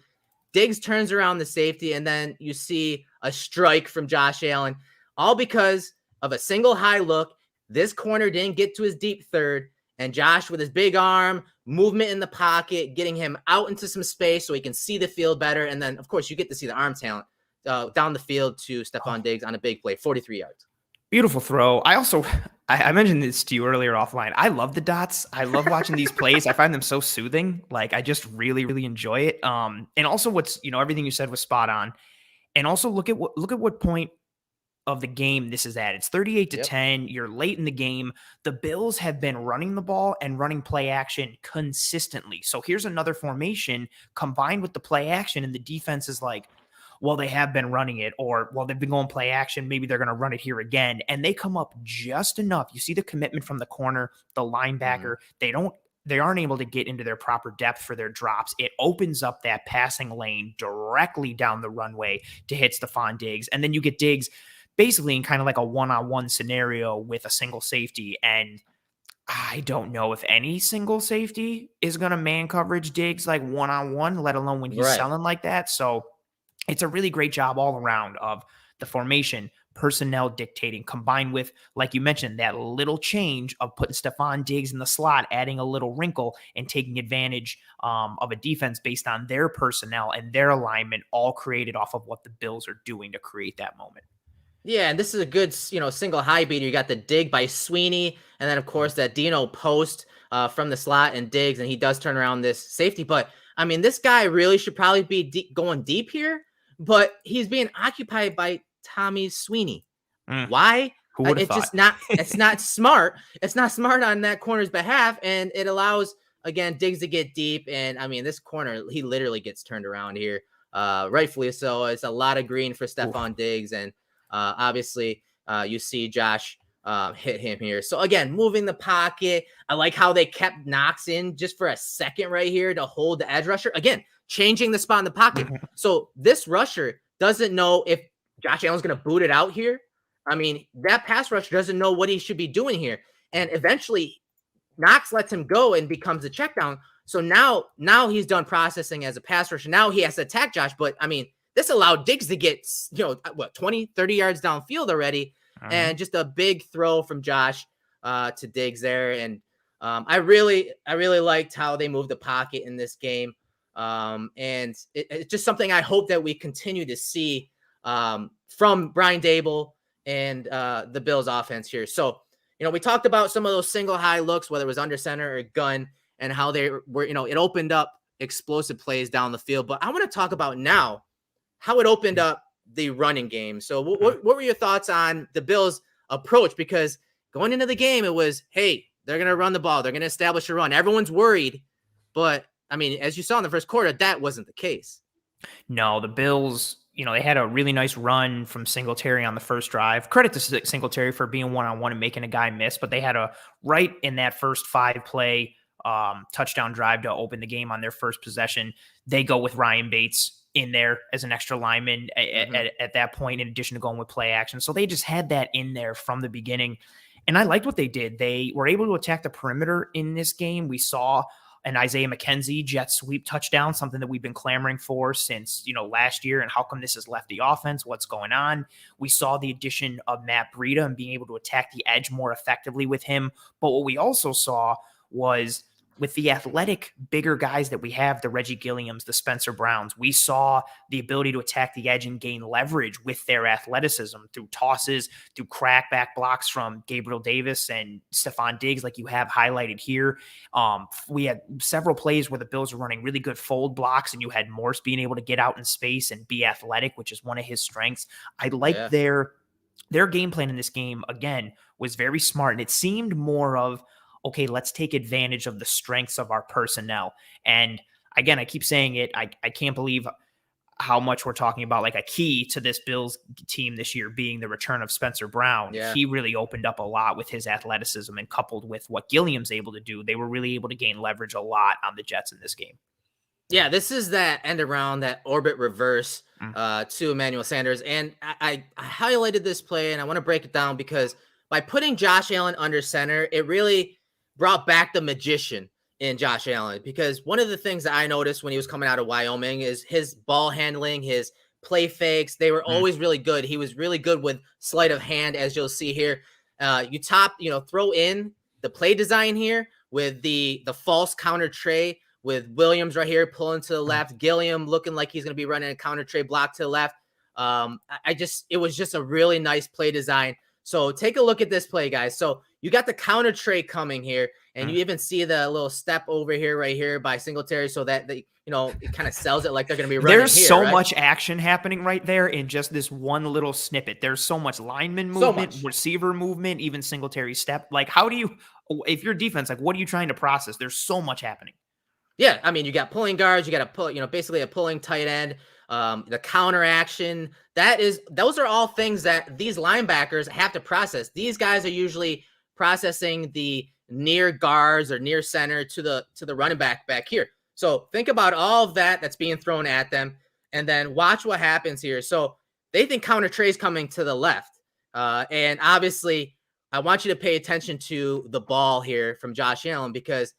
[SPEAKER 1] Diggs turns around the safety, and then you see a strike from Josh Allen, all because of a single high look. This corner didn't get to his deep third, and Josh with his big arm, movement in the pocket, getting him out into some space so he can see the field better. And then, of course, you get to see the arm talent down the field to Stephon Diggs on a big play, 43 yards.
[SPEAKER 2] Beautiful throw. I mentioned this to you earlier offline. I love the dots. I love watching these plays. I find them so soothing. Like, I just really, really enjoy it. And also everything you said was spot on. And also look at what point of the game this is at. It's 38-10. You're late in the game. The Bills have been running the ball and running play action consistently. So here's another formation combined with the play action, and the defense is like, well, they have been running it, or, well, they've been going play action. Maybe they're going to run it here again. And they come up just enough. You see the commitment from the corner, the linebacker. They aren't able to get into their proper depth for their drops. It opens up that passing lane directly down the runway to hit Stephon Diggs. And then you get Diggs basically in kind of like a one-on-one scenario with a single safety. And I don't know if any single safety is going to man coverage Diggs like one-on-one, let alone when he's selling like that. So it's a really great job all around of the formation, personnel dictating, combined with, like you mentioned, that little change of putting Stephon Diggs in the slot, adding a little wrinkle and taking advantage of a defense based on their personnel and their alignment, all created off of what the Bills are doing to create that moment.
[SPEAKER 1] Yeah, and this is a good, single high beater. You got the dig by Sweeney, and then, of course, that Dino post from the slot and Diggs, and he does turn around this safety. But, I mean, this guy really should probably be going deep here, but he's being occupied by Tommy Sweeney. Why? It's just not. It's not smart. It's not smart on that corner's behalf, and it allows again Diggs to get deep. And I mean, this corner, he literally gets turned around here, rightfully so. It's a lot of green for Stephon Diggs, and obviously you see Josh hit him here. So again, moving the pocket. I like how they kept Knox in just for a second right here to hold the edge rusher. Again, changing the spot in the pocket. So this rusher doesn't know if Josh Allen's going to boot it out here. I mean, that pass rusher doesn't know what he should be doing here. And eventually Knox lets him go and becomes a check down. So now he's done processing as a pass rusher. Now he has to attack Josh. But I mean, this allowed Diggs to get, 20, 30 yards downfield already. And just a big throw from Josh to Diggs there. And I really liked how they moved the pocket in this game. And it's just something I hope that we continue to see from Brian Daboll and the Bills offense here. So, we talked about some of those single high looks, whether it was under center or gun, and how they were, it opened up explosive plays down the field. But I want to talk about now how it opened up the running game. So what were your thoughts on the Bills' approach? Because going into the game, it was, hey, they're going to run the ball. They're going to establish a run. Everyone's worried, but I mean, as you saw in the first quarter, that wasn't the case.
[SPEAKER 2] No, the Bills, they had a really nice run from Singletary on the first drive. Credit to Singletary for being one-on-one and making a guy miss, but they had a right in that first 5-play touchdown drive to open the game on their first possession. They go with Ryan Bates in there as an extra lineman at that point, in addition to going with play action. So they just had that in there from the beginning. And I liked what they did. They were able to attack the perimeter in this game. We saw an Isaiah McKenzie jet sweep touchdown, something that we've been clamoring for since, last year. And how come this has left the offense? What's going on? We saw the addition of Matt Breida and being able to attack the edge more effectively with him. But what we also saw was, with the athletic, bigger guys that we have, the Reggie Gilliams, the Spencer Browns, we saw the ability to attack the edge and gain leverage with their athleticism through tosses, through crackback blocks from Gabriel Davis and Stephon Diggs, like you have highlighted here. We had several plays where the Bills were running really good fold blocks, and you had Morse being able to get out in space and be athletic, which is one of his strengths. I like their game plan in this game, again, was very smart, and it seemed more of, okay, let's take advantage of the strengths of our personnel. And again, I keep saying it, I can't believe how much we're talking about, like, a key to this Bills team this year being the return of Spencer Brown.
[SPEAKER 1] Yeah.
[SPEAKER 2] He really opened up a lot with his athleticism, and coupled with what Gilliam's able to do, they were really able to gain leverage a lot on the Jets in this game.
[SPEAKER 1] Yeah, this is that end around, that orbit reverse to Emmanuel Sanders. And I highlighted this play, and I want to break it down because by putting Josh Allen under center, it really brought back the magician in Josh Allen, because one of the things that I noticed when he was coming out of Wyoming is his ball handling, his play fakes. They were always really good. He was really good with sleight of hand, as you'll see here. Throw in the play design here with the false counter tray with Williams right here pulling to the left, Gilliam looking like he's going to be running a counter tray block to the left. It was just a really nice play design. So take a look at this play, guys. So you got the counter tray coming here, and you even see the little step over here, right here by Singletary, so that it kind of sells it like they're going to be running.
[SPEAKER 2] There's
[SPEAKER 1] here,
[SPEAKER 2] so
[SPEAKER 1] right?
[SPEAKER 2] much action happening right there in just this one little snippet. There's so much lineman movement, receiver movement, even Singletary step. Like, how do you, if you're defense, like, what are you trying to process? There's so much happening.
[SPEAKER 1] Yeah, I mean, you got pulling guards, you got to pull, basically a pulling tight end, the counter action. Those are all things that these linebackers have to process. These guys are usually processing the near guards or near center to the running back here. So think about all of that that's being thrown at them, and then watch what happens here. So they think counter tray's coming to the left, and obviously I want you to pay attention to the ball here from Josh Allen, because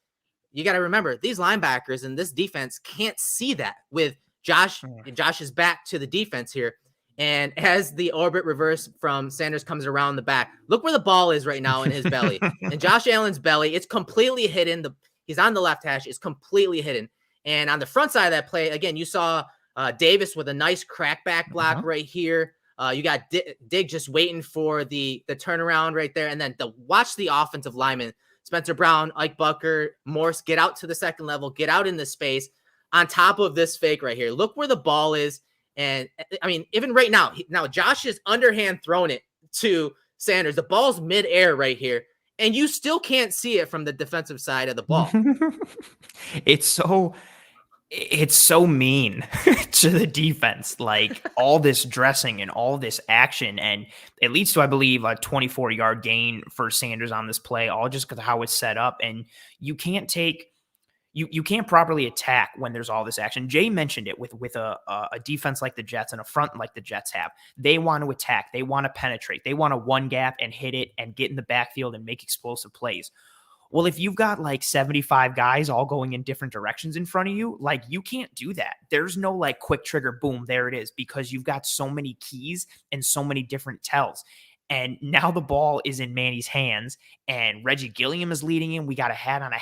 [SPEAKER 1] you got to remember, these linebackers and this defense can't see that with Josh's back to the defense here. And as the orbit reverse from Sanders comes around the back, look where the ball is right now in his belly. In Josh Allen's belly, it's completely hidden. He's on the left hash. It's completely hidden. And on the front side of that play, again, you saw Davis with a nice crackback block right here. You got Dig just waiting for the turnaround right there. And then watch the offensive lineman, Spencer Brown, Ike Bucker, Morse, get out to the second level, get out in the space on top of this fake right here. Look where the ball is. And I mean, even right now, Josh is underhand throwing it to Sanders. The ball's midair right here, and you still can't see it from the defensive side of the ball.
[SPEAKER 2] It's so mean to the defense, like all this dressing and all this action, and it leads to, I believe, a 24-yard gain for Sanders on this play, all just because of how it's set up. And you can't you can't properly attack when there's all this action. Jay mentioned it with a defense like the Jets and a front like the Jets have. They want to attack, they want to penetrate, they want to one gap and hit it and get in the backfield and make explosive plays. Well, if you've got like 75 guys all going in different directions in front of you, like, you can't do that. There's no like quick trigger, boom, there it is, because you've got so many keys and so many different tells. And now the ball is in Manny's hands, and Reggie Gilliam is leading him. We got a hat on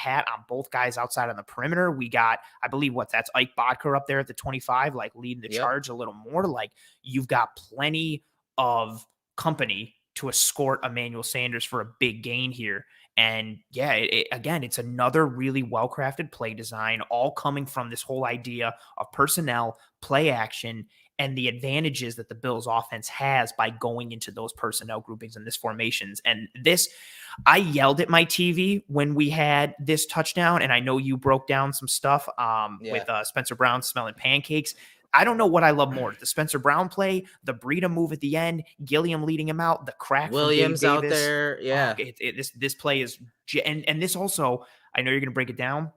[SPEAKER 2] both guys outside on the perimeter. We got, I believe, that's Ike Bodker up there at the 25, like leading the charge a little more. Like, you've got plenty of company to escort Emmanuel Sanders for a big gain here. And yeah, again, it's another really well-crafted play design, all coming from this whole idea of personnel, play action, and the advantages that the Bills offense has by going into those personnel groupings and this formations. And this, I yelled at my TV when we had this touchdown, and I know you broke down some stuff with Spencer Brown smelling pancakes. I don't know what I love more, the Spencer Brown play, the Breida move at the end, Gilliam leading him out, the crack
[SPEAKER 1] Williams
[SPEAKER 2] from Gabe Davis.
[SPEAKER 1] out there. Yeah.
[SPEAKER 2] This play is, and this also, I know you're going to break it down.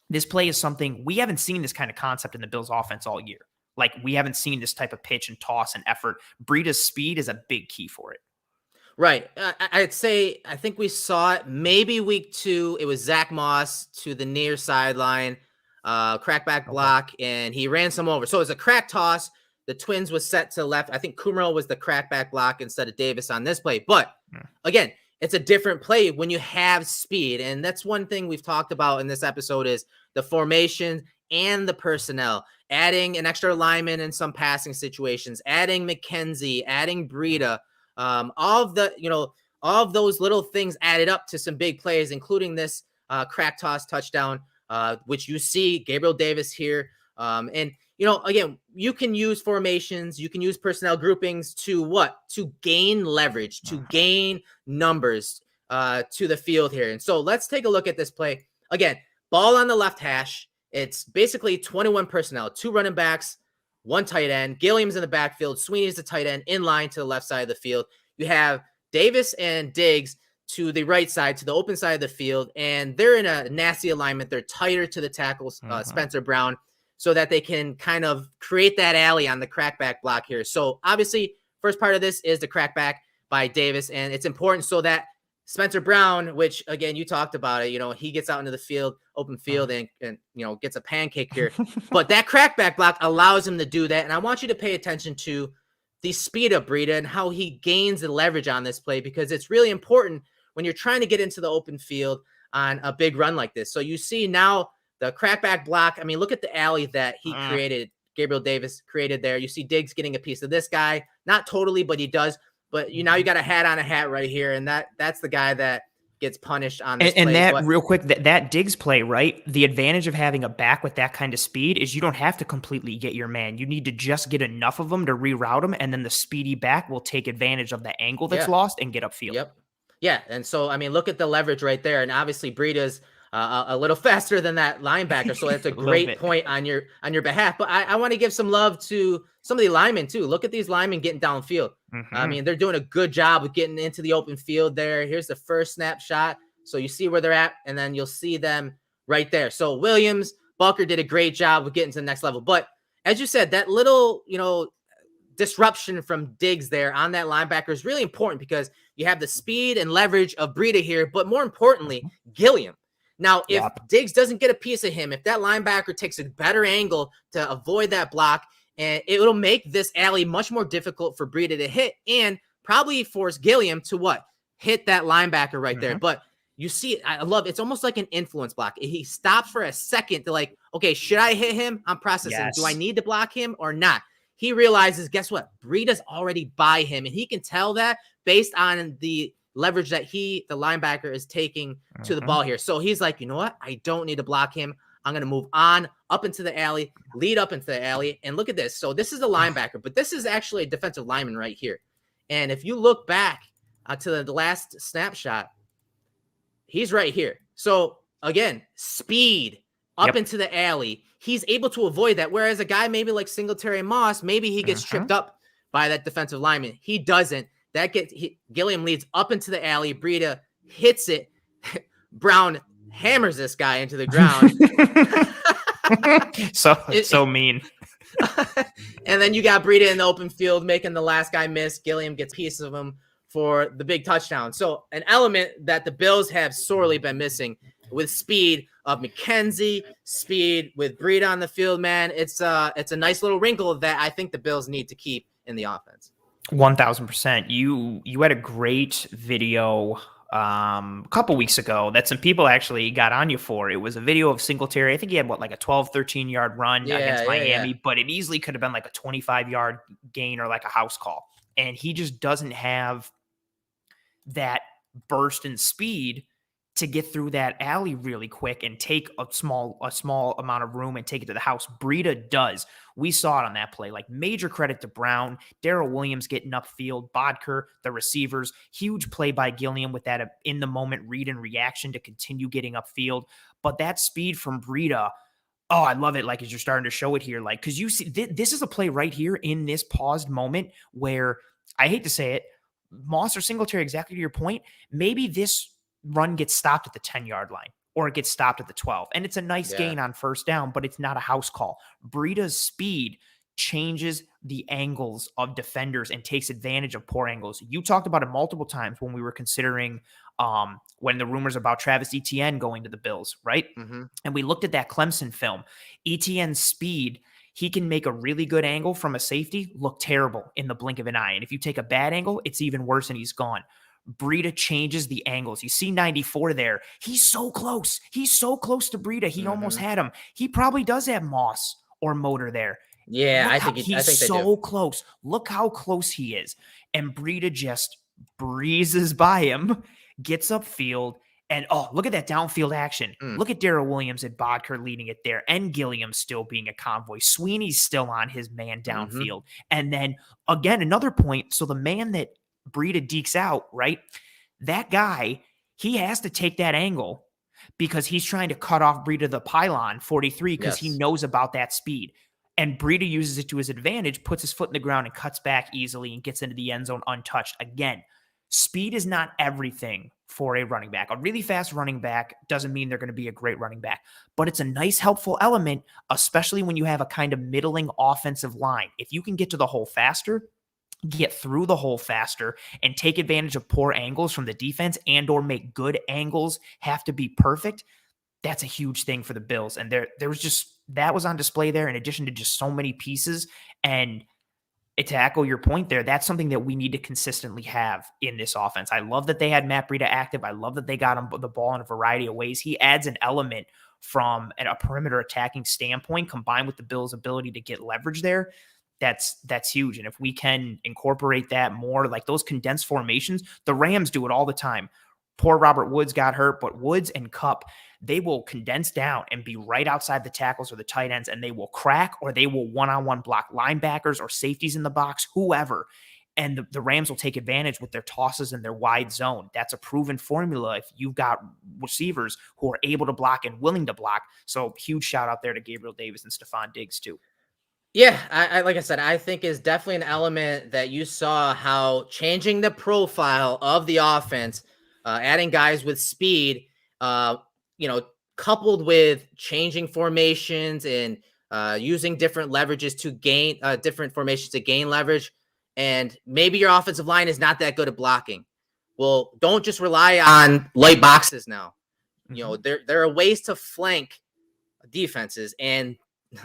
[SPEAKER 2] This play is something we haven't seen this kind of concept in the Bills offense all year. Like, we haven't seen this type of pitch and toss and effort. Breida's speed is a big key for it.
[SPEAKER 1] Right. I'd say, I think we saw it maybe week 2. It was Zach Moss to the near sideline, crackback block, and he ran some over. So it was a crack toss. The Twins was set to left. I think Kumro was the crackback block instead of Davis on this play. But again, it's a different play when you have speed. And that's one thing we've talked about in this episode is the formation and the personnel, adding an extra lineman in some passing situations, adding McKenzie, adding Breida, all of those little things added up to some big plays, including this crack toss touchdown, which you see Gabriel Davis here. And, again, you can use formations, you can use personnel groupings to gain leverage, to gain numbers to the field here. And so let's take a look at this play. Again, ball on the left hash. It's basically 21 personnel, 2 running backs, 1 tight end. Gilliam's in the backfield. Sweeney's the tight end in line to the left side of the field. You have Davis and Diggs to the right side, to the open side of the field, and they're in a nasty alignment. They're tighter to the tackles, Spencer Brown, so that they can kind of create that alley on the crackback block here. So obviously, first part of this is the crackback by Davis, and it's important so that Spencer Brown, which again, you talked about it, he gets out into the field, open field, and gets a pancake here. But that crackback block allows him to do that. And I want you to pay attention to the speed of Breida and how he gains the leverage on this play, because it's really important when you're trying to get into the open field on a big run like this. So you see now the crackback block. I mean, look at the alley that he created. Gabriel Davis created there. You see Diggs getting a piece of this guy, not totally, but he does. But now you got a hat on a hat right here, and that's the guy that gets punished on this play.
[SPEAKER 2] Real quick, that Diggs play, right? The advantage of having a back with that kind of speed is you don't have to completely get your man. You need to just get enough of them to reroute him, and then the speedy back will take advantage of the angle that's lost and get upfield.
[SPEAKER 1] Yep. Yeah, and so, I mean, look at the leverage right there, and obviously Breida's a little faster than that linebacker, so that's a great point on your behalf. But I want to give some love to some of the linemen too. Look at these linemen getting downfield. I mean, they're doing a good job of getting into the open field there. Here's the first snapshot, so you see where they're at, and then you'll see them right there. So Williams, Bucker did a great job of getting to the next level. But as you said, that little disruption from Diggs there on that linebacker is really important, because you have the speed and leverage of Breida here, but more importantly, Gilliam. Now, if Diggs doesn't get a piece of him, if that linebacker takes a better angle to avoid that block, and it'll make this alley much more difficult for Breida to hit, and probably force Gilliam to hit that linebacker right there. But you see, I love, it's almost like an influence block. He stops for a second to okay, should I hit him? I'm processing. Yes. Do I need to block him or not? He realizes, guess what? Breida's already by him, and he can tell that based on the leverage that the linebacker is taking to the ball here. So he's like, you know what? I don't need to block him. I'm going to move on up into the alley, lead up into the alley. And look at this. So this is a linebacker, but this is actually a defensive lineman right here. And if you look back to the last snapshot, he's right here. So again, speed up into the alley. He's able to avoid that. Whereas a guy maybe like Singletary and Moss, maybe he gets tripped up by that defensive lineman. He doesn't. Gilliam leads up into the alley. Breida hits it. Brown hammers this guy into the ground.
[SPEAKER 2] so mean.
[SPEAKER 1] And then you got Breida in the open field making the last guy miss. Gilliam gets a piece of him for the big touchdown. So an element that the Bills have sorely been missing with speed of McKenzie, speed with Breida on the field, man. It's a nice little wrinkle that I think the Bills need to keep in the offense.
[SPEAKER 2] 1000%. You had a great video a couple weeks ago that some people actually got on you for. It was a video of Singletary. I think he had like a 12-13 yard run against Miami, but it easily could have been like a 25-yard gain or like a house call. And he just doesn't have that burst in speed to get through that alley really quick and take a small amount of room and take it to the house. Breida does. We saw it on that play. Like, major credit to Brown, Darrell Williams getting upfield, Bodker, the receivers. Huge play by Gilliam with that in the moment read and reaction to continue getting upfield. But that speed from Breida, oh, I love it. Like, as you're starting to show it here, like, because you see, this is a play right here in this paused moment where, I hate to say it, Moss or Singletary, exactly to your point, maybe this run gets stopped at the 10-yard line or it gets stopped at the 12. And it's a nice gain on first down, but it's not a house call. Breida's speed changes the angles of defenders and takes advantage of poor angles. You talked about it multiple times when we were considering when the rumors about Travis Etienne going to the Bills, right?
[SPEAKER 1] Mm-hmm.
[SPEAKER 2] And we looked at that Clemson film. Etienne's speed, he can make a really good angle from a safety look terrible in the blink of an eye. And if you take a bad angle, it's even worse and he's gone. Breida changes the angles. You see 94 there. He's so close. He's so close to Breida. He almost had him. He probably does have Moss or Motor there.
[SPEAKER 1] Yeah, I think
[SPEAKER 2] he's so close. Look how close he is. And Breida just breezes by him, gets upfield, and look at that downfield action. Look at Darrell Williams and Bodker leading it there, and Gilliam still being a convoy. Sweeney's still on his man downfield. And then, again, another point. So the man that Breida dekes out, right? That guy, he has to take that angle because he's trying to cut off Breida the pylon 43 because he knows about that speed. And Breida uses it to his advantage, puts his foot in the ground and cuts back easily and gets into the end zone untouched. Again, speed is not everything for a running back. A really fast running back doesn't mean they're going to be a great running back, but it's a nice, helpful element, especially when you have a kind of middling offensive line. If you can get to the hole faster, get through the hole faster, and take advantage of poor angles from the defense and or make good angles have to be perfect, that's a huge thing for the Bills. And there was just, that was on display there in addition to just so many pieces. And to echo your point there, that's something that we need to consistently have in this offense. I love that they had Matt Breida active. I love that they got him the ball in a variety of ways. He adds an element from a perimeter attacking standpoint combined with the Bills' ability to get leverage there. That's huge. And if we can incorporate that more, like those condensed formations, the Rams do it all the time. Poor Robert Woods got hurt, but Woods and Kupp, they will condense down and be right outside the tackles or the tight ends, and they will crack or they will one-on-one block linebackers or safeties in the box, whoever. And the Rams will take advantage with their tosses and their wide zone. That's a proven formula if you've got receivers who are able to block and willing to block. So huge shout out there to Gabriel Davis and Stephon Diggs too.
[SPEAKER 1] Yeah, I like I said, I think is definitely an element that you saw how changing the profile of the offense, adding guys with speed, coupled with changing formations and using different leverages to gain different formations to gain leverage. And maybe your offensive line is not that good at blocking. Well, don't just rely on light boxes now. You know, there are ways to flank defenses, and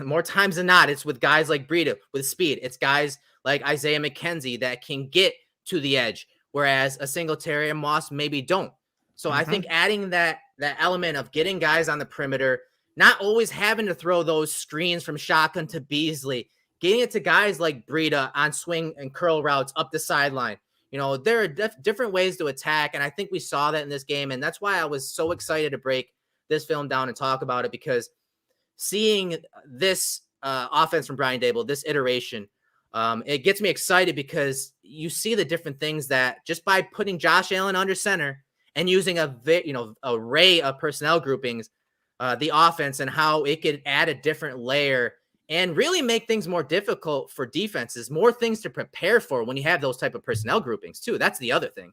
[SPEAKER 1] more times than not, it's with guys like Breida with speed. It's guys like Isaiah McKenzie that can get to the edge, whereas a Singletary and Moss maybe don't. So I think adding that element of getting guys on the perimeter, not always having to throw those screens from shotgun to Beasley, getting it to guys like Breida on swing and curl routes up the sideline. You know, there are different ways to attack, and I think we saw that in this game, and that's why I was so excited to break this film down and talk about it, because seeing this offense from Brian Daboll, this iteration, it gets me excited because you see the different things that just by putting Josh Allen under center and using a array of personnel groupings, the offense and how it could add a different layer and really make things more difficult for defenses, more things to prepare for when you have those type of personnel groupings too. That's the other thing.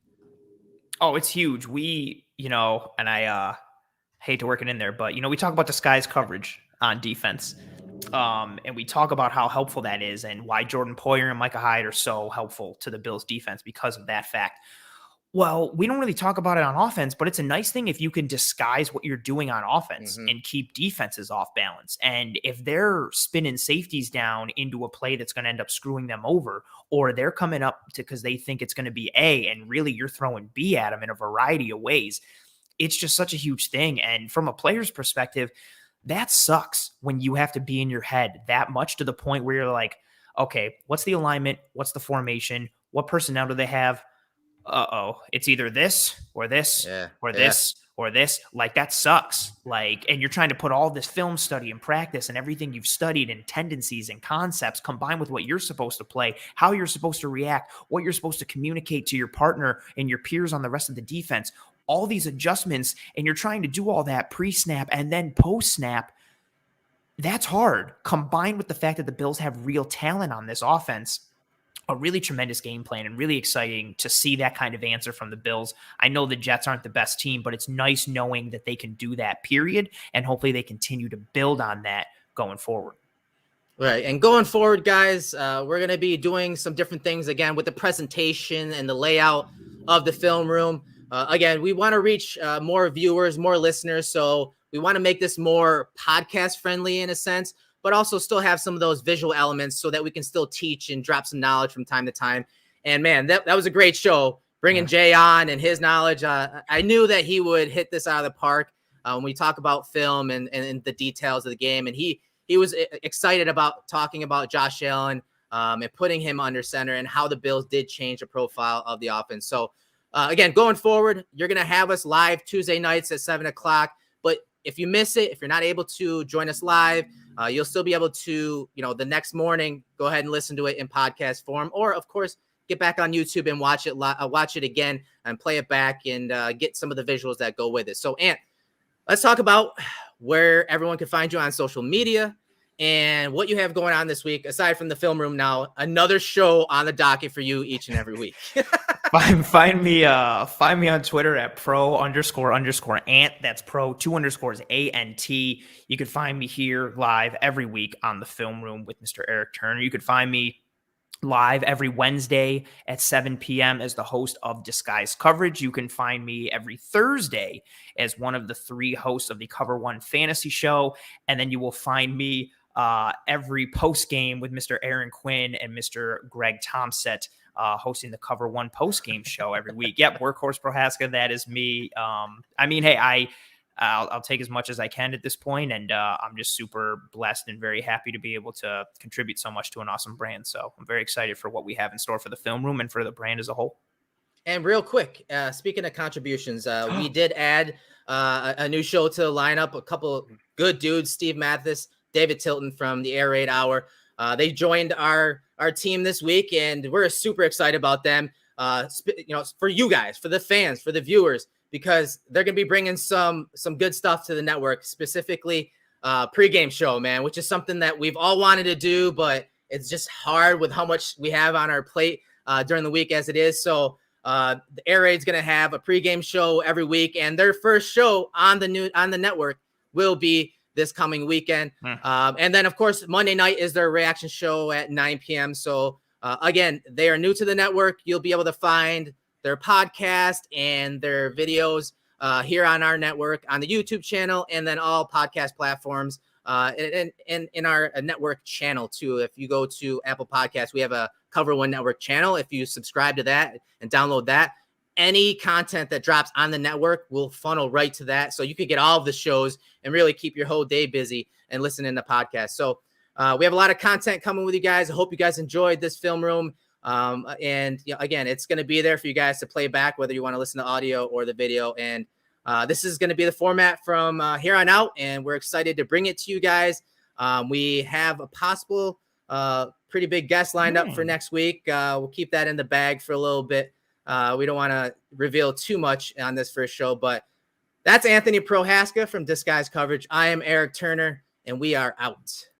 [SPEAKER 2] Oh, it's huge. And I hate to work it in there, but, we talk about disguise coverage on defense. And we talk about how helpful that is and why Jordan Poyer and Micah Hyde are so helpful to the Bills defense because of that fact. Well, we don't really talk about it on offense, but it's a nice thing if you can disguise what you're doing on offense and keep defenses off balance. And if they're spinning safeties down into a play that's going to end up screwing them over, or they're coming up because they think it's going to be A and really you're throwing B at them in a variety of ways, it's just such a huge thing. And from a player's perspective, that sucks when you have to be in your head that much to the point where you're like, okay, what's the alignment? What's the formation? What personnel do they have? It's either this or this or this or this, like that sucks. Like, and you're trying to put all this film study and practice and everything you've studied and tendencies and concepts combined with what you're supposed to play, how you're supposed to react, what you're supposed to communicate to your partner and your peers on the rest of the defense, all these adjustments, and you're trying to do all that pre-snap and then post-snap. That's hard, combined with the fact that the Bills have real talent on this offense. A really tremendous game plan and really exciting to see that kind of answer from the Bills. I know the Jets aren't the best team, but it's nice knowing that they can do that, period, and hopefully they continue to build on that going forward.
[SPEAKER 1] Right. And going forward, guys, we're going to be doing some different things again with the presentation and the layout of the film room. Again, we want to reach more viewers, more listeners. So we want to make this more podcast friendly in a sense, but also still have some of those visual elements so that we can still teach and drop some knowledge from time to time. And man, that was a great show, bringing Jay on and his knowledge. I knew that he would hit this out of the park when we talk about film and the details of the game. And he was excited about talking about Josh Allen and putting him under center and how the Bills did change the profile of the offense. So again, going forward, you're going to have us live Tuesday nights at 7:00. But if you miss it, if you're not able to join us live, you'll still be able to, the next morning, go ahead and listen to it in podcast form, or of course, get back on YouTube and watch it again and play it back and get some of the visuals that go with it. So, Ant, let's talk about where everyone can find you on social media and what you have going on this week, aside from the film room. Now, another show on the docket for you each and every week.
[SPEAKER 2] Find me on Twitter at pro__ant. That's pro 2 ANT. You can find me here live every week on the film room with Mr. Erik Turner. You can find me live every Wednesday at 7 p.m. as the host of Disguised Coverage. You can find me every Thursday as one of the 3 hosts of the Cover One Fantasy Show. And then you will find me every post game with Mr. Aaron Quinn and Mr. Greg Tomset hosting the Cover One post game show every week. Yep, Workhorse Prohaska, that is me. Hey, I'll take as much as I can at this point, and I'm just super blessed and very happy to be able to contribute so much to an awesome brand. So I'm very excited for what we have in store for the film room and for the brand as a whole.
[SPEAKER 1] And real quick, speaking of contributions, we did add a new show to the lineup. A couple good dudes, Steve Mathis, David Tilton from the Air Raid Hour. They joined our team this week, and we're super excited about them. For you guys, for the fans, for the viewers, because they're going to be bringing some good stuff to the network, specifically pregame show, man, which is something that we've all wanted to do, but it's just hard with how much we have on our plate during the week as it is. So the Air Raid's going to have a pregame show every week, and their first show on the network will be this coming weekend. And then, of course, Monday night is their reaction show at 9 p.m. So, again, they are new to the network. You'll be able to find their podcast and their videos here on our network, on the YouTube channel, and then all podcast platforms and in our network channel, too. If you go to Apple Podcasts, we have a Cover One Network channel. If you subscribe to that and download that, any content that drops on the network will funnel right to that. So you could get all of the shows and really keep your whole day busy and listening to podcasts. So we have a lot of content coming with you guys. I hope you guys enjoyed this film room. And again, it's going to be there for you guys to play back, whether you want to listen to audio or the video. And this is going to be the format from here on out. And we're excited to bring it to you guys. We have a possible pretty big guest lined up for next week. We'll keep that in the bag for a little bit. We don't want to reveal too much on this first show, but that's Anthony Prohaska from Disguised Coverage. I am Erik Turner, and we are out.